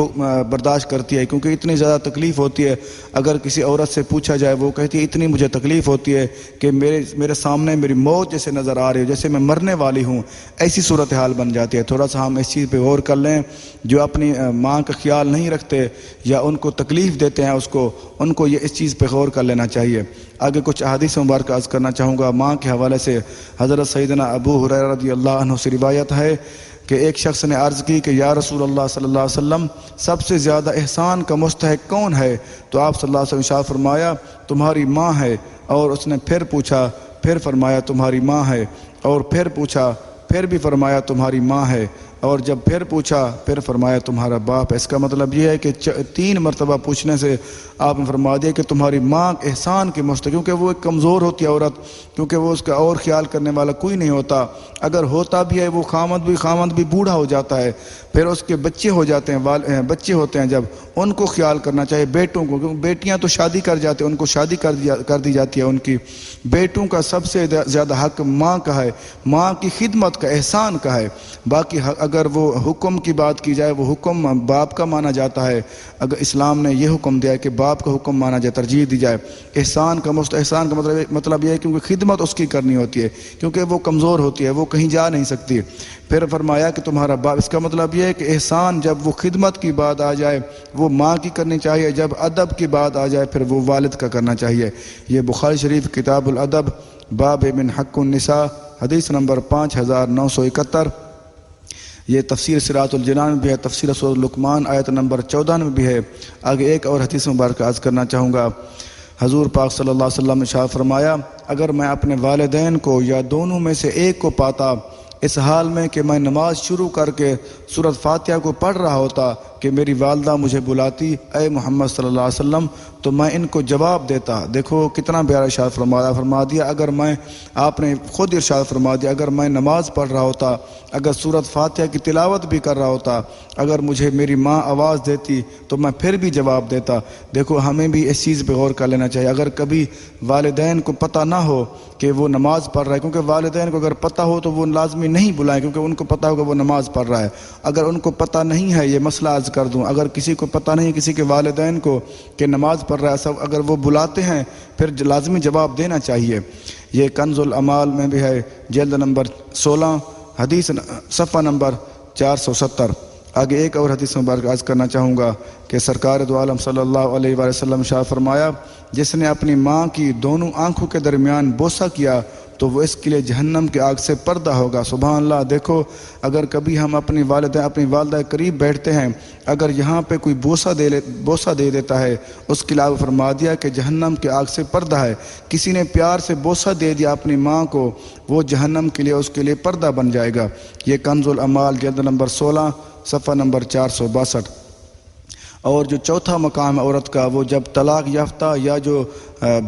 برداشت کرتی ہے، کیونکہ اتنی زیادہ تکلیف ہوتی ہے۔ اگر کسی عورت سے پوچھا جائے وہ کہتی ہے اتنی مجھے تکلیف ہوتی ہے کہ میرے سامنے میری موت جیسے نظر آ رہی ہے، جیسے میں مرنے والی ہوں، ایسی صورتحال بن جاتی ہے۔ تھوڑا سا ہم اس چیز پہ غور کر لیں، جو اپنی ماں کا خیال نہیں رکھتے یا ان کو تکلیف دیتے ہیں ان کو یہ اس چیز پہ غور کر لینا چاہیے۔ آگے کچھ احادیث مبارکہ عرض کرنا چاہوں گا۔ ماں کے حوالے سے حضرت سیدنا ابو ہریرہ رضی اللہ عنہ سے روایت ہے کہ ایک شخص نے عرض کی کہ یا رسول اللہ صلی اللہ علیہ وسلم، سب سے زیادہ احسان کا مستحق کون ہے؟ تو آپ صلی اللہ علیہ وسلم ارشاد فرمایا تمہاری ماں ہے، اور اس نے پھر پوچھا، پھر فرمایا تمہاری ماں ہے، اور پھر پوچھا، پھر بھی فرمایا تمہاری ماں ہے، اور جب پھر پوچھا پھر فرمایا تمہارا باپ ہے۔ اس کا مطلب یہ ہے کہ 3 مرتبہ پوچھنے سے آپ نے فرما دیا کہ تمہاری ماں احسان کے مستحق، کیونکہ وہ ایک کمزور ہوتی ہے عورت، کیونکہ وہ اس کا اور خیال کرنے والا کوئی نہیں ہوتا، اگر ہوتا بھی ہے وہ خامد بھی بوڑھا ہو جاتا ہے، پھر اس کے بچے ہو جاتے ہیں، بچے ہوتے ہیں جب ان کو خیال کرنا چاہیے، بیٹوں کو، کیونکہ بیٹیاں تو شادی کر جاتے ہیں، ان کو شادی کر دی جاتی ہے ان کی، بیٹوں کا سب سے زیادہ حق ماں کا ہے، ماں کی خدمت کا، احسان کا ہے۔ باقی اگر وہ حکم کی بات کی جائے وہ حکم باپ کا مانا جاتا ہے، اگر اسلام نے یہ حکم دیا ہے کہ باپ کا حکم مانا جائے، ترجیح دی جائے۔ احسان کا مطلب یہ ہے کیونکہ خدمت اس کی کرنی ہوتی ہے، کیونکہ وہ کمزور ہوتی ہے، وہ کہیں جا نہیں سکتی۔ پھر فرمایا کہ تمہارا باپ، اس کا مطلب یہ ہے کہ احسان جب وہ خدمت کی بات آ جائے وہ ماں کی کرنی چاہیے، جب ادب کی بات آ جائے پھر وہ والد کا کرنا چاہیے۔ یہ بخاری شریف کتاب الادب باب من حق النساء حدیث نمبر 5971۔ یہ تفسیر صراط الجنان میں بھی ہے، تفسیر سورۃ لقمان آیت نمبر 14 میں بھی ہے۔ آگے ایک اور حدیث مبارکہ عرض کرنا چاہوں گا۔ حضور پاک صلی اللہ علیہ وسلم نے ارشاد فرمایا، اگر میں اپنے والدین کو یا دونوں میں سے ایک کو پاتا اس حال میں کہ میں نماز شروع کر کے سورۃ فاتحہ کو پڑھ رہا ہوتا کہ میری والدہ مجھے بلاتی اے محمد صلی اللہ علیہ وسلم، تو میں ان کو جواب دیتا۔ دیکھو کتنا پیارا ارشاد فرما دیا، اگر میں، آپ نے خود ارشاد فرما دیا، اگر میں نماز پڑھ رہا ہوتا، اگر سورۃ فاتحہ کی تلاوت بھی کر رہا ہوتا، اگر مجھے میری ماں آواز دیتی تو میں پھر بھی جواب دیتا۔ دیکھو ہمیں بھی اس چیز پہ غور کر لینا چاہیے، اگر کبھی والدین کو پتہ نہ ہو کہ وہ نماز پڑھ رہا ہے، کیونکہ والدین کو اگر پتہ ہو تو وہ لازمی نہیں بلائیں، کیونکہ ان کو پتہ ہوگا وہ نماز پڑھ رہا ہے۔ اگر ان کو پتہ نہیں ہے، یہ مسئلہ عرض کر دوں، اگر کسی کو پتہ نہیں، کسی کے والدین کو کہ نماز پڑھ رہا ہے، سب اگر وہ بلاتے ہیں پھر لازمی جواب دینا چاہیے۔ یہ کنز الامال میں بھی ہے، جلد نمبر 16 حدیث صفحہ نمبر 470۔ آگے ایک اور حدیث مبارک عرض کرنا چاہوں گا کہ سرکار دو عالم صلی اللہ علیہ وآلہ وسلم شاہ فرمایا، جس نے اپنی ماں کی دونوں آنکھوں کے درمیان بوسہ کیا تو وہ اس کے لیے جہنم کی آگ سے پردہ ہوگا۔ سبحان اللہ۔ دیکھو اگر کبھی ہم اپنی والدہ قریب بیٹھتے ہیں، اگر یہاں پہ کوئی بوسہ دے دیتا ہے، اس کے علاوہ فرما دیا کہ جہنم کی آگ سے پردہ ہے۔ کسی نے پیار سے بوسہ دے دیا اپنی ماں کو، وہ جہنم کے لیے اس کے لیے پردہ بن جائے گا۔ یہ کنز الامال جلد نمبر 16 صفحہ نمبر 462۔ اور جو چوتھا مقام ہے عورت کا، وہ جب طلاق یافتہ یا جو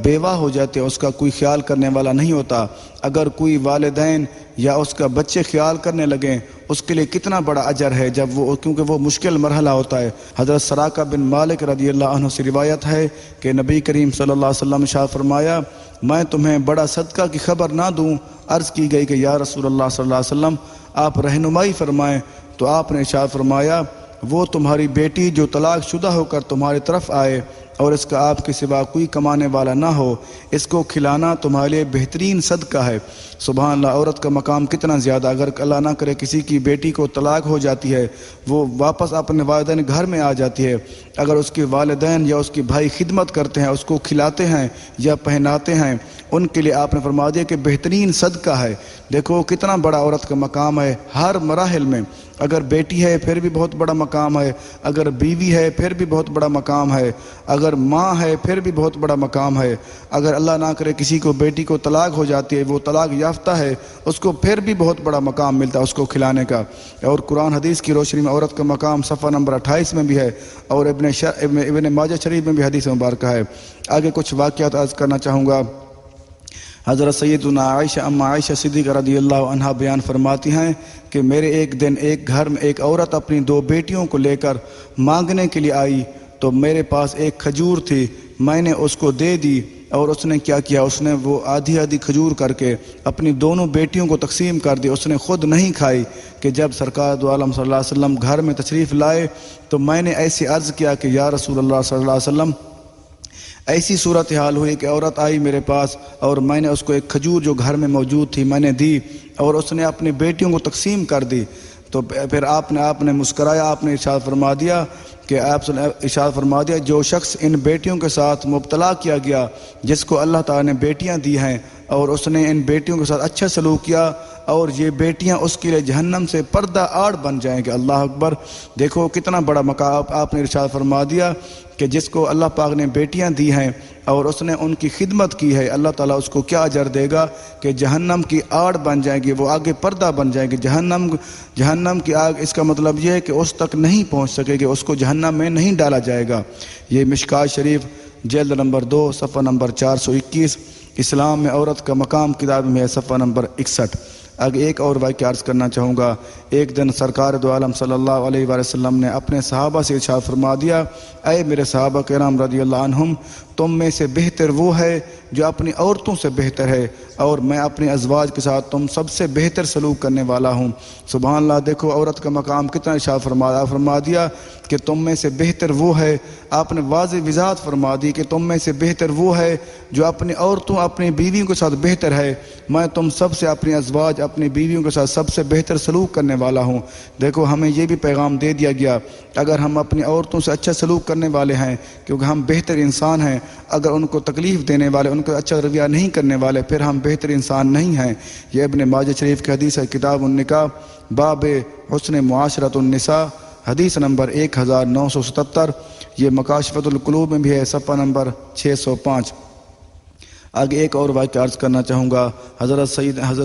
بیوہ ہو جاتے ہیں، اس کا کوئی خیال کرنے والا نہیں ہوتا، اگر کوئی والدین یا اس کا بچے خیال کرنے لگیں، اس کے لیے کتنا بڑا اجر ہے، جب وہ، کیونکہ وہ مشکل مرحلہ ہوتا ہے۔ حضرت سراقہ بن مالک رضی اللہ عنہ سے روایت ہے کہ نبی کریم صلی اللہ علیہ وسلم نے ارشاد فرمایا، میں تمہیں بڑا صدقہ کی خبر نہ دوں؟ عرض کی گئی کہ یا رسول اللہ صلی اللہ علیہ وسلم آپ رہنمائی فرمائیں، تو آپ نے ارشاد فرمایا، وہ تمہاری بیٹی جو طلاق شدہ ہو کر تمہاری طرف آئے اور اس کا آپ کے سوا کوئی کمانے والا نہ ہو، اس کو کھلانا تمہارے لیے بہترین صدقہ ہے۔ سبحان اللہ، عورت کا مقام کتنا زیادہ۔ اگر اللہ نہ کرے کسی کی بیٹی کو طلاق ہو جاتی ہے، وہ واپس اپنے والدین گھر میں آ جاتی ہے، اگر اس کے والدین یا اس کے بھائی خدمت کرتے ہیں، اس کو کھلاتے ہیں یا پہناتے ہیں، ان کے لیے آپ نے فرما دیا کہ بہترین صدقہ ہے۔ دیکھو کتنا بڑا عورت کا مقام ہے ہر مراحل میں۔ اگر بیٹی ہے پھر بھی بہت بڑا مقام ہے، اگر بیوی ہے پھر بھی بہت بڑا مقام ہے، اگر ماں ہے پھر بھی بہت بڑا مقام ہے، اگر اللہ نہ کرے کسی کو بیٹی کو طلاق ہو جاتی ہے، وہ طلاق یافتہ ہے، اس کو پھر بھی بہت بڑا مقام ملتا ہے اس کو کھلانے کا۔ اور قرآن حدیث کی روشنی میں عورت کا مقام صفحہ نمبر 28 میں بھی ہے، اور ابن ماجہ شریف میں بھی حدیث مبارکہ ہے۔ آگے کچھ واقعات عرض کرنا چاہوں گا۔ حضرت سیدنا عائشہ اما عائشہ صدیقہ رضی اللہ عنہا بیان فرماتی ہیں کہ میرے ایک دن ایک گھر میں ایک عورت اپنی 2 بیٹیوں کو لے کر مانگنے کے لیے آئی، تو میرے پاس ایک کھجور تھی، میں نے اس کو دے دی، اور اس نے کیا کیا، اس نے وہ آدھی آدھی کھجور کر کے اپنی دونوں بیٹیوں کو تقسیم کر دی، اس نے خود نہیں کھائی۔ کہ جب سرکار دو عالم صلی اللہ علیہ وسلم گھر میں تشریف لائے تو میں نے ایسی عرض کیا کہ یا رسول اللہ صلی اللہ علیہ وسلم، ایسی صورتحال ہوئی کہ عورت آئی میرے پاس اور میں نے اس کو ایک کھجور جو گھر میں موجود تھی میں نے دی، اور اس نے اپنی بیٹیوں کو تقسیم کر دی۔ تو پھر آپ نے مسکرایا، آپ نے ارشاد فرما دیا کہ جو شخص ان بیٹیوں کے ساتھ مبتلا کیا گیا، جس کو اللہ تعالیٰ نے بیٹیاں دی ہیں اور اس نے ان بیٹیوں کے ساتھ اچھا سلوک کیا، اور یہ بیٹیاں اس کے لیے جہنم سے پردہ آڑ بن جائیں گے۔ اللہ اکبر۔ دیکھو کتنا بڑا مقام آپ نے ارشاد فرما دیا کہ جس کو اللہ پاک نے بیٹیاں دی ہیں اور اس نے ان کی خدمت کی ہے، اللہ تعالیٰ اس کو کیا اجر دے گا کہ جہنم کی آڑ بن جائیں گی، وہ آگے پردہ بن جائیں گے۔ جہنم کی آگ، اس کا مطلب یہ ہے کہ اس تک نہیں پہنچ سکے گی، اس کو جہنم میں نہیں ڈالا جائے گا۔ یہ مشکات شریف جلد نمبر 2 صفحہ نمبر 421، اسلام میں عورت کا مقام کتاب میں ہے، صفحہ نمبر 61۔ آگے ایک اور واقعہ عرض کرنا چاہوں گا۔ ایک دن سرکار دو عالم صلی اللہ علیہ وآلہ وسلم نے اپنے صحابہ سے ارشاد فرما دیا، اے میرے صحابہ کرام رضی اللہ عنہم، تم میں سے بہتر وہ ہے جو اپنی عورتوں سے بہتر ہے، اور میں اپنی ازواج کے ساتھ تم سب سے بہتر سلوک کرنے والا ہوں۔ سبحان اللہ، دیکھو عورت کا مقام کتنا ارشاد فرما دیا کہ تم میں سے بہتر وہ ہے۔ آپ نے واضح وضاحت فرما دی کہ تم میں سے بہتر وہ ہے جو اپنی عورتوں اپنی بیویوں کے ساتھ بہتر ہے۔ میں تم سب سے اپنی ازواج اپنی بیویوں کے ساتھ سب سے بہتر سلوک کرنے والا ہوں۔ دیکھو ہمیں یہ بھی پیغام دے دیا گیا، اگر ہم اپنی عورتوں سے اچھا سلوک کرنے والے ہیں کیونکہ ہم بہتر انسان ہیں، اگر ان کو تکلیف دینے والے، ان کو اچھا رویہ نہیں کرنے والے، پھر ہم بہتر انسان نہیں ہیں۔ یہ ابن ماجہ شریف کی حدیث ہے، کتاب النکاح، باب حسن معاشرت النساء، حدیث نمبر 1977۔ یہ مکاشفۃ القلوب میں بھی ہے، صفحہ نمبر 605۔ آگے ایک اور واقعہ عرض کرنا چاہوں گا۔ حضرت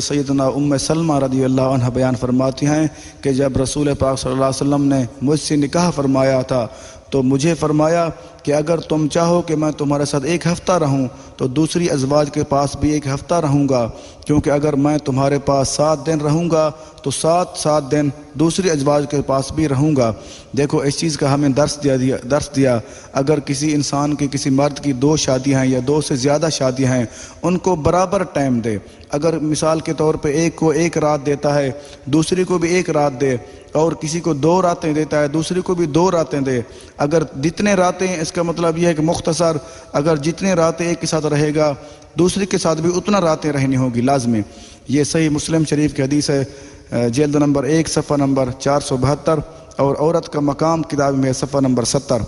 سیدنا ام سلمہ رضی اللہ عنہ بیان فرماتی ہیں کہ جب رسول پاک صلی اللہ علیہ وسلم نے مجھ سے نکاح فرمایا تھا تو مجھے فرمایا کہ اگر تم چاہو کہ میں تمہارے ساتھ ایک ہفتہ رہوں تو دوسری ازواج کے پاس بھی ایک ہفتہ رہوں گا، کیونکہ اگر میں تمہارے پاس 7 دن رہوں گا تو 7 دن دوسری ازواج کے پاس بھی رہوں گا۔ دیکھو اس چیز کا ہمیں درس دیا، اگر کسی انسان کی، کسی مرد کی 2 شادیاں ہیں یا 2 سے زیادہ شادیاں ہیں، ان کو برابر ٹائم دے۔ اگر مثال کے طور پہ ایک کو 1 رات دیتا ہے، دوسری کو بھی 1 رات دے، اور کسی کو 2 راتیں دیتا ہے، دوسری کو بھی 2 راتیں دے۔ اگر جتنے راتیں، اس کا مطلب یہ ہے کہ مختصر، اگر جتنے راتیں ایک کے ساتھ رہے گا دوسری کے ساتھ بھی اتنا راتیں رہنی ہوگی لازمی۔ یہ صحیح مسلم شریف کی حدیث ہے، جلد نمبر 1 صفحہ نمبر 472، اور عورت کا مقام کتاب میں صفحہ نمبر 70۔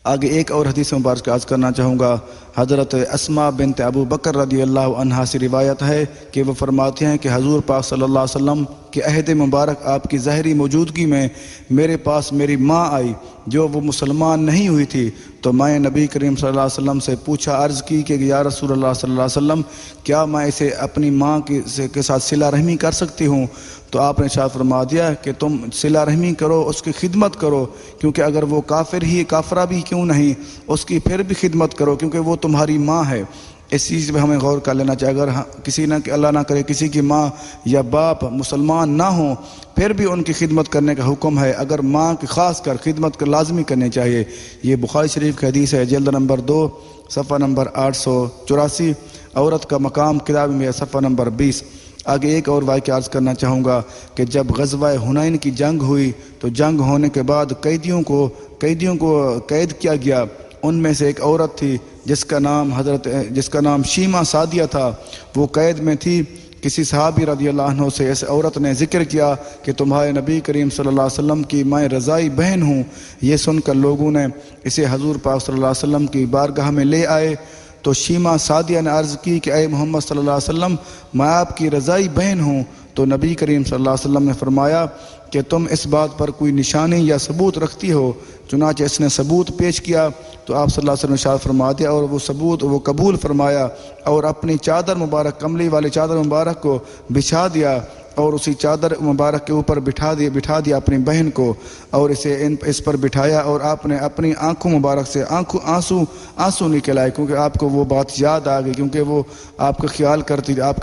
آگے ایک اور حدیث مبارک عرض کرنا چاہوں گا۔ حضرت اسماء بنت ابو بکر رضی اللہ عنہا سے روایت ہے کہ وہ فرماتے ہیں کہ حضور پاک صلی اللہ علیہ وسلم کے عہد مبارک آپ کی ظاہری موجودگی میں میرے پاس میری ماں آئی جو وہ مسلمان نہیں ہوئی تھی، تو میں نبی کریم صلی اللہ علیہ وسلم سے پوچھا، عرض کی کہ یا رسول اللہ صلی اللہ علیہ وسلم، کیا میں اسے اپنی ماں کے ساتھ صلہ رحمی کر سکتی ہوں؟ تو آپ نے ارشاد فرما دیا کہ تم صلہ رحمی کرو، اس کی خدمت کرو، کیونکہ اگر وہ کافرہ بھی کیوں نہیں، اس کی پھر بھی خدمت کرو، کیونکہ وہ تمہاری ماں ہے۔ اس چیز پہ ہمیں غور کر لینا چاہیے۔ اگر کسی نہ اللہ نہ کرے کسی کی ماں یا باپ مسلمان نہ ہوں، پھر بھی ان کی خدمت کرنے کا حکم ہے، اگر ماں کی خاص کر خدمت لازمی کرنی چاہیے۔ یہ بخاری شریف کی حدیث ہے، جلد نمبر 2 صفحہ نمبر 884، عورت کا مقام کتاب میں صفحہ نمبر 20۔ آگے ایک اور واقعہ عرض کرنا چاہوں گا کہ جب غزوہ حنین کی جنگ ہوئی تو جنگ ہونے کے بعد قیدیوں کو قید کیا گیا۔ ان میں سے ایک عورت تھی جس کا نام شیمہ سعدیہ تھا، وہ قید میں تھی۔ کسی صحابی رضی اللہ عنہ سے اس عورت نے ذکر کیا کہ تمہارے نبی کریم صلی اللہ علیہ وسلم کی میں رضائی بہن ہوں۔ یہ سن کر لوگوں نے اسے حضور پاک صلی اللہ علیہ وسلم کی بارگاہ میں لے آئے تو شیمہ سعدیہ نے عرض کی کہ اے محمد صلی اللہ علیہ وسلم، میں آپ کی رضائی بہن ہوں۔ تو نبی کریم صلی اللہ علیہ وسلم نے فرمایا کہ تم اس بات پر کوئی نشانی یا ثبوت رکھتی ہو؟ چنانچہ اس نے ثبوت پیش کیا تو آپ صلی اللہ علیہ وسلم نے ارشاد فرما دیا، اور وہ ثبوت وہ قبول فرمایا، اور اپنی چادر مبارک، کملی والی چادر مبارک کو بچھا دیا، اور اسی چادر مبارک کے اوپر بٹھا دیا اپنی بہن کو، اور اس پر بٹھایا، اور آپ نے اپنی آنکھوں مبارک سے آنسو نکل آئے، کیونکہ آپ کو وہ بات یاد آ گئی، کیونکہ وہ آپ کا خیال کرتی تھی، آپ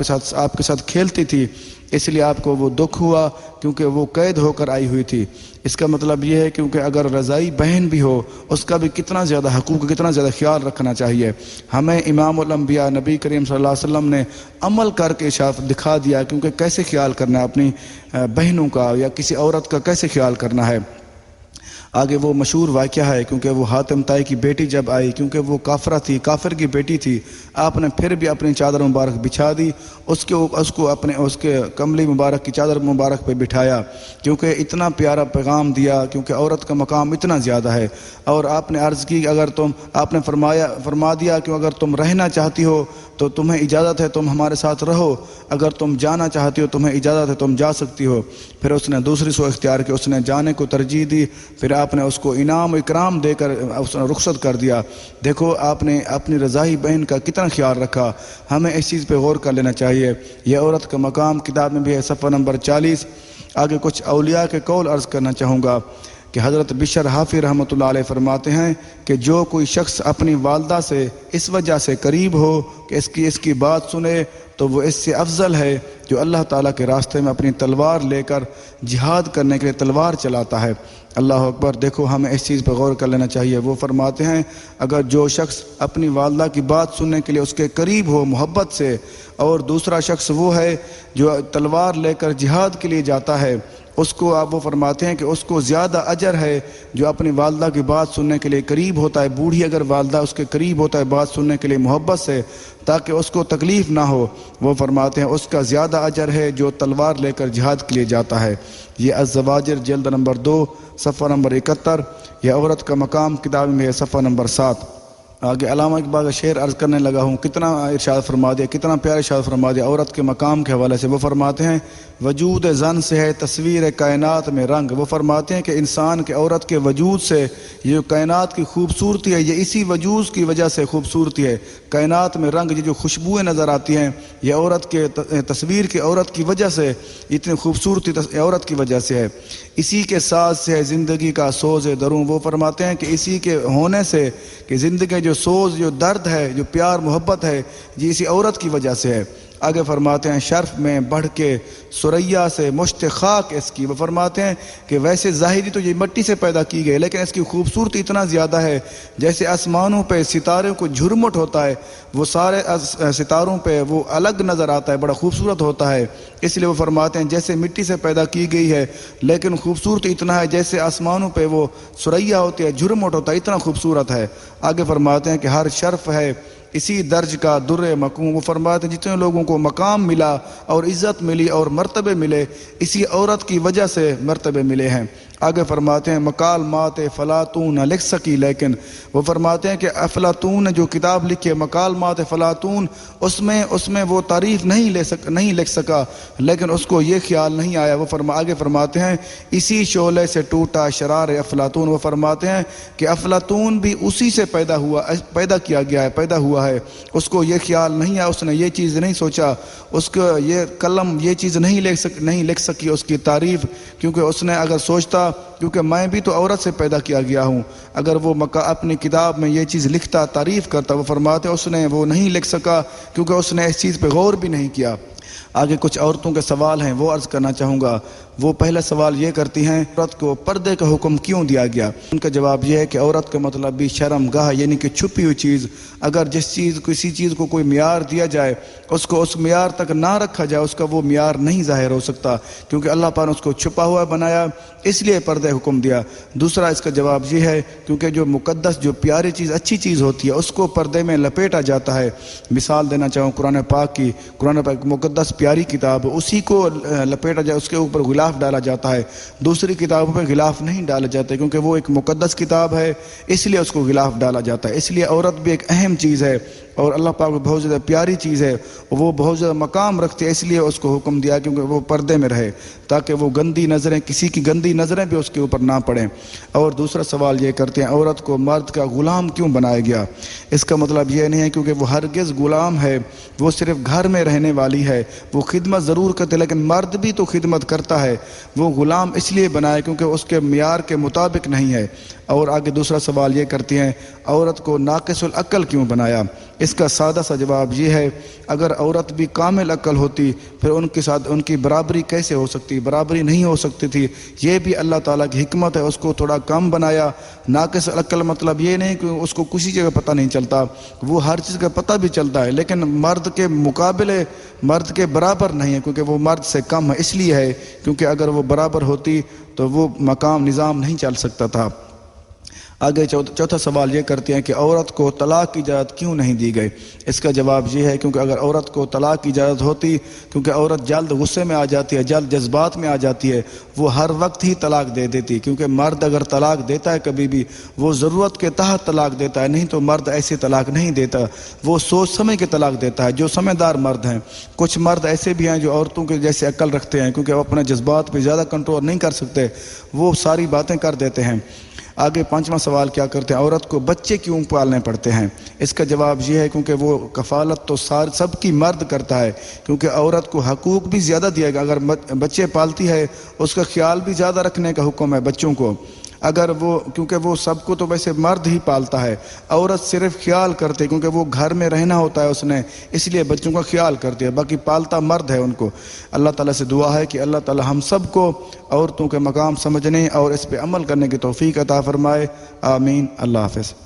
کے ساتھ کھیلتی تھی، اس لیے آپ کو وہ دکھ ہوا، کیونکہ وہ قید ہو کر آئی ہوئی تھی۔ اس کا مطلب یہ ہے کیونکہ اگر رضائی بہن بھی ہو، اس کا بھی کتنا زیادہ حقوق، کتنا زیادہ خیال رکھنا چاہیے۔ ہمیں امام الانبیاء نبی کریم صلی اللہ علیہ وسلم نے عمل کر کے دکھا دیا، کیونکہ کیسے خیال کرنا ہے اپنی بہنوں کا یا کسی عورت کا، کیسے خیال کرنا ہے۔ آگے وہ مشہور واقعہ ہے، کیونکہ وہ حاتم طائی کی بیٹی جب آئی، کیونکہ وہ کافر کی بیٹی تھی، آپ نے پھر بھی اپنی چادر مبارک بچھا دی، اس کے کملی مبارک کی چادر مبارک پہ بٹھایا، کیونکہ اتنا پیارا پیغام دیا، کیونکہ عورت کا مقام اتنا زیادہ ہے۔ اور آپ نے عرض کی آپ نے فرما دیا کہ اگر تم رہنا چاہتی ہو تو تمہیں اجازت ہے، تم ہمارے ساتھ رہو، اگر تم جانا چاہتی ہو تمہیں اجازت ہے، تم جا سکتی ہو۔ پھر اس نے دوسری سو اختیار کی، اس نے جانے کو ترجیح دی، پھر آپ نے اس کو انعام و اکرام دے کر رخصت کر دیا۔ دیکھو آپ نے اپنی رضائی بہن کا کتنا خیال رکھا، ہمیں اس چیز پہ غور کر لینا چاہیے۔ یہ عورت کا مقام کتاب میں بھی ہے، صفحہ نمبر 40۔ آگے کچھ اولیاء کے قول عرض کرنا چاہوں گا کہ حضرت بشر حافی رحمۃ اللہ علیہ فرماتے ہیں کہ جو کوئی شخص اپنی والدہ سے اس وجہ سے قریب ہو کہ اس کی بات سنے تو وہ اس سے افضل ہے جو اللہ تعالیٰ کے راستے میں اپنی تلوار لے کر جہاد کرنے کے لیے تلوار چلاتا ہے۔ اللہ اکبر۔ دیکھو ہمیں اس چیز پہ غور کر لینا چاہیے۔ وہ فرماتے ہیں اگر جو شخص اپنی والدہ کی بات سننے کے لیے اس کے قریب ہو محبت سے، اور دوسرا شخص وہ ہے جو تلوار لے کر جہاد کے لیے جاتا ہے، اس کو آپ وہ فرماتے ہیں کہ اس کو زیادہ اجر ہے جو اپنی والدہ کی بات سننے کے لیے قریب ہوتا ہے۔ بوڑھی اگر والدہ اس کے قریب ہوتا ہے بات سننے کے لیے محبت سے تاکہ اس کو تکلیف نہ ہو، وہ فرماتے ہیں اس کا زیادہ اجر ہے جو تلوار لے کر جہاد کے لیے جاتا ہے۔ یہ الزواجر جلد نمبر 2 صفحہ نمبر 71، یہ عورت کا مقام کتاب میں ہے صفحہ نمبر 7۔ آگے علامہ اقبال کا شعر عرض کرنے لگا ہوں، کتنا ارشاد فرما دیا، کتنا پیارا ارشاد فرما دیا عورت کے مقام کے حوالے سے۔ وہ فرماتے ہیں وجود زن سے ہے تصویر کائنات میں رنگ۔ وہ فرماتے ہیں کہ انسان کے عورت کے وجود سے یہ کائنات کی خوبصورتی ہے، یہ اسی وجود کی وجہ سے خوبصورتی ہے۔ کائنات میں رنگ، یہ جو خوشبوئیں نظر آتی ہیں یہ عورت کے تصویر کی عورت کی وجہ سے، اتنی خوبصورتی عورت کی وجہ سے ہے۔ اسی کے ساز سے ہے زندگی کا سوز دروں۔ وہ فرماتے ہیں کہ اسی کے ہونے سے کہ زندگی جو سوز، جو درد ہے، جو پیار محبت ہے، یہ اسی عورت کی وجہ سے ہے۔ آگے فرماتے ہیں شرف میں بڑھ کے سریا سے مشت خاک اس کی۔ وہ فرماتے ہیں کہ ویسے ظاہری تو یہ مٹی سے پیدا کی گئی لیکن اس کی خوبصورتی اتنا زیادہ ہے، جیسے آسمانوں پہ ستاروں کو جھرمٹ ہوتا ہے، وہ سارے ستاروں پہ وہ الگ نظر آتا ہے، بڑا خوبصورت ہوتا ہے۔ اس لیے وہ فرماتے ہیں جیسے مٹی سے پیدا کی گئی ہے لیکن خوبصورتی اتنا ہے جیسے آسمانوں پہ وہ سریا ہوتی ہے، جھرمٹ ہوتا ہے، اتنا خوبصورت ہے۔ آگے فرماتے ہیں کہ ہر شرف ہے اسی درج کا در مقوم۔ وہ فرماتے ہیں جتنے لوگوں کو مقام ملا اور عزت ملی اور مرتبے ملے اسی عورت کی وجہ سے مرتبے ملے ہیں۔ آگے فرماتے ہیں مقال مات فلاطون نہ لکھ سکی لیکن۔ وہ فرماتے ہیں کہ افلاطون نے جو کتاب لکھی ہے مقال مات فلاطون، اس میں وہ تعریف نہیں لکھ سکا لیکن اس کو یہ خیال نہیں آیا۔ وہ آگے فرماتے ہیں اسی شعلے سے ٹوٹا شرار افلاطون۔ وہ فرماتے ہیں کہ افلاطون بھی اسی سے پیدا کیا گیا ہے، پیدا ہوا ہے۔ اس کو یہ خیال نہیں آیا، اس نے یہ چیز نہیں سوچا، اس کو یہ قلم یہ چیز نہیں لکھ سکی اس کی تعریف، کیونکہ اس نے اگر سوچتا، کیونکہ میں بھی تو عورت سے پیدا کیا گیا ہوں، اگر وہ اپنی کتاب میں یہ چیز لکھتا، تعریف کرتا، وہ فرماتے اس نے وہ نہیں لکھ سکا کیونکہ اس نے اس چیز پہ غور بھی نہیں کیا۔ آگے کچھ عورتوں کے سوال ہیں وہ عرض کرنا چاہوں گا۔ وہ پہلا سوال یہ کرتی ہیں عورت کو پردے کا حکم کیوں دیا گیا؟ ان کا جواب یہ ہے کہ عورت کا مطلب بھی شرم گاہ، یعنی کہ چھپی ہوئی چیز۔ اگر کسی چیز کو کوئی معیار دیا جائے اس کو اس معیار تک نہ رکھا جائے اس کا وہ معیار نہیں ظاہر ہو سکتا، کیونکہ اللہ پاک نے اس کو چھپا ہوا بنایا، اس لیے پردے حکم دیا۔ دوسرا اس کا جواب یہ ہے کیونکہ جو مقدس، جو پیاری چیز، اچھی چیز ہوتی ہے اس کو پردے میں لپیٹا جاتا ہے۔ مثال دینا چاہوں قرآن پاک کی، قرآن پاک مقدس پیاری کتاب، اسی کو لپیٹا جائے، اس کے اوپر غلاف ڈالا جاتا ہے۔ دوسری کتابوں پہ غلاف نہیں ڈالے جاتے کیونکہ وہ ایک مقدس کتاب ہے، اس لیے اس کو غلاف ڈالا جاتا ہے۔ اس لیے عورت بھی ایک اہم چیز ہے اور اللہ پاک بہت زیادہ پیاری چیز ہے، وہ بہت زیادہ مقام رکھتی ہے، اس لیے اس کو حکم دیا کیونکہ وہ پردے میں رہے تاکہ وہ گندی نظریں، کسی کی گندی نظریں بھی اس کے اوپر نہ پڑیں۔ اور دوسرا سوال یہ کرتے ہیں عورت کو مرد کا غلام کیوں بنایا گیا؟ اس کا مطلب یہ نہیں ہے کیونکہ وہ ہرگز غلام ہے، وہ صرف گھر میں رہنے والی ہے، وہ خدمت ضرور کرتے لیکن مرد بھی تو خدمت کرتا ہے۔ وہ غلام اس لیے بنائے کیونکہ اس کے معیار کے مطابق نہیں ہے۔ اور آگے دوسرا سوال یہ کرتی ہیں عورت کو ناقص العقل کیوں بنایا؟ اس کا سادہ سا جواب یہ ہے اگر عورت بھی کامل عقل ہوتی پھر ان کے ساتھ ان کی برابری کیسے ہو سکتی؟ برابری نہیں ہو سکتی تھی، یہ بھی اللہ تعالیٰ کی حکمت ہے، اس کو تھوڑا کم بنایا۔ ناقص العقل مطلب یہ نہیں کہ اس کو کسی چیز کا پتہ نہیں چلتا، وہ ہر چیز کا پتہ بھی چلتا ہے لیکن مرد کے مقابلے، مرد کے برابر نہیں ہے کیونکہ وہ مرد سے کم ہے۔ اس لیے ہے کیونکہ اگر وہ برابر ہوتی تو وہ مقام نظام نہیں چل سکتا تھا۔ آگے چوتھا سوال یہ کرتے ہیں کہ عورت کو طلاق کی اجازت کیوں نہیں دی گئی؟ اس کا جواب یہ ہے کیونکہ اگر عورت کو طلاق کی اجازت ہوتی، کیونکہ عورت جلد غصے میں آ جاتی ہے، جلد جذبات میں آ جاتی ہے، وہ ہر وقت ہی طلاق دے دیتی، کیونکہ مرد اگر طلاق دیتا ہے کبھی بھی وہ ضرورت کے تحت طلاق دیتا ہے، نہیں تو مرد ایسے طلاق نہیں دیتا، وہ سوچ سمجھ کے طلاق دیتا ہے۔ جو سمجھدار مرد ہیں، کچھ مرد ایسے بھی ہیں جو عورتوں کے جیسے عقل رکھتے ہیں کیونکہ وہ اپنے جذبات پہ زیادہ کنٹرول نہیں کر سکتے، وہ ساری باتیں کر دیتے ہیں۔ آگے پانچواں سوال کیا کرتے ہیں عورت کو بچے کیوں پالنے پڑتے ہیں؟ اس کا جواب یہ ہے کیونکہ وہ کفالت تو سب کی مرد کرتا ہے، کیونکہ عورت کو حقوق بھی زیادہ دیا گا، اگر بچے پالتی ہے اس کا خیال بھی زیادہ رکھنے کا حکم ہے بچوں کو۔ اگر وہ کیونکہ وہ سب کو تو ویسے مرد ہی پالتا ہے، عورت صرف خیال کرتے کیونکہ وہ گھر میں رہنا ہوتا ہے اس نے، اس لیے بچوں کا خیال کرتی ہے، باقی پالتا مرد ہے ان کو۔ اللہ تعالیٰ سے دعا ہے کہ اللہ تعالیٰ ہم سب کو عورتوں کے مقام سمجھنے اور اس پہ عمل کرنے کی توفیق عطا فرمائے، آمین۔ اللہ حافظ۔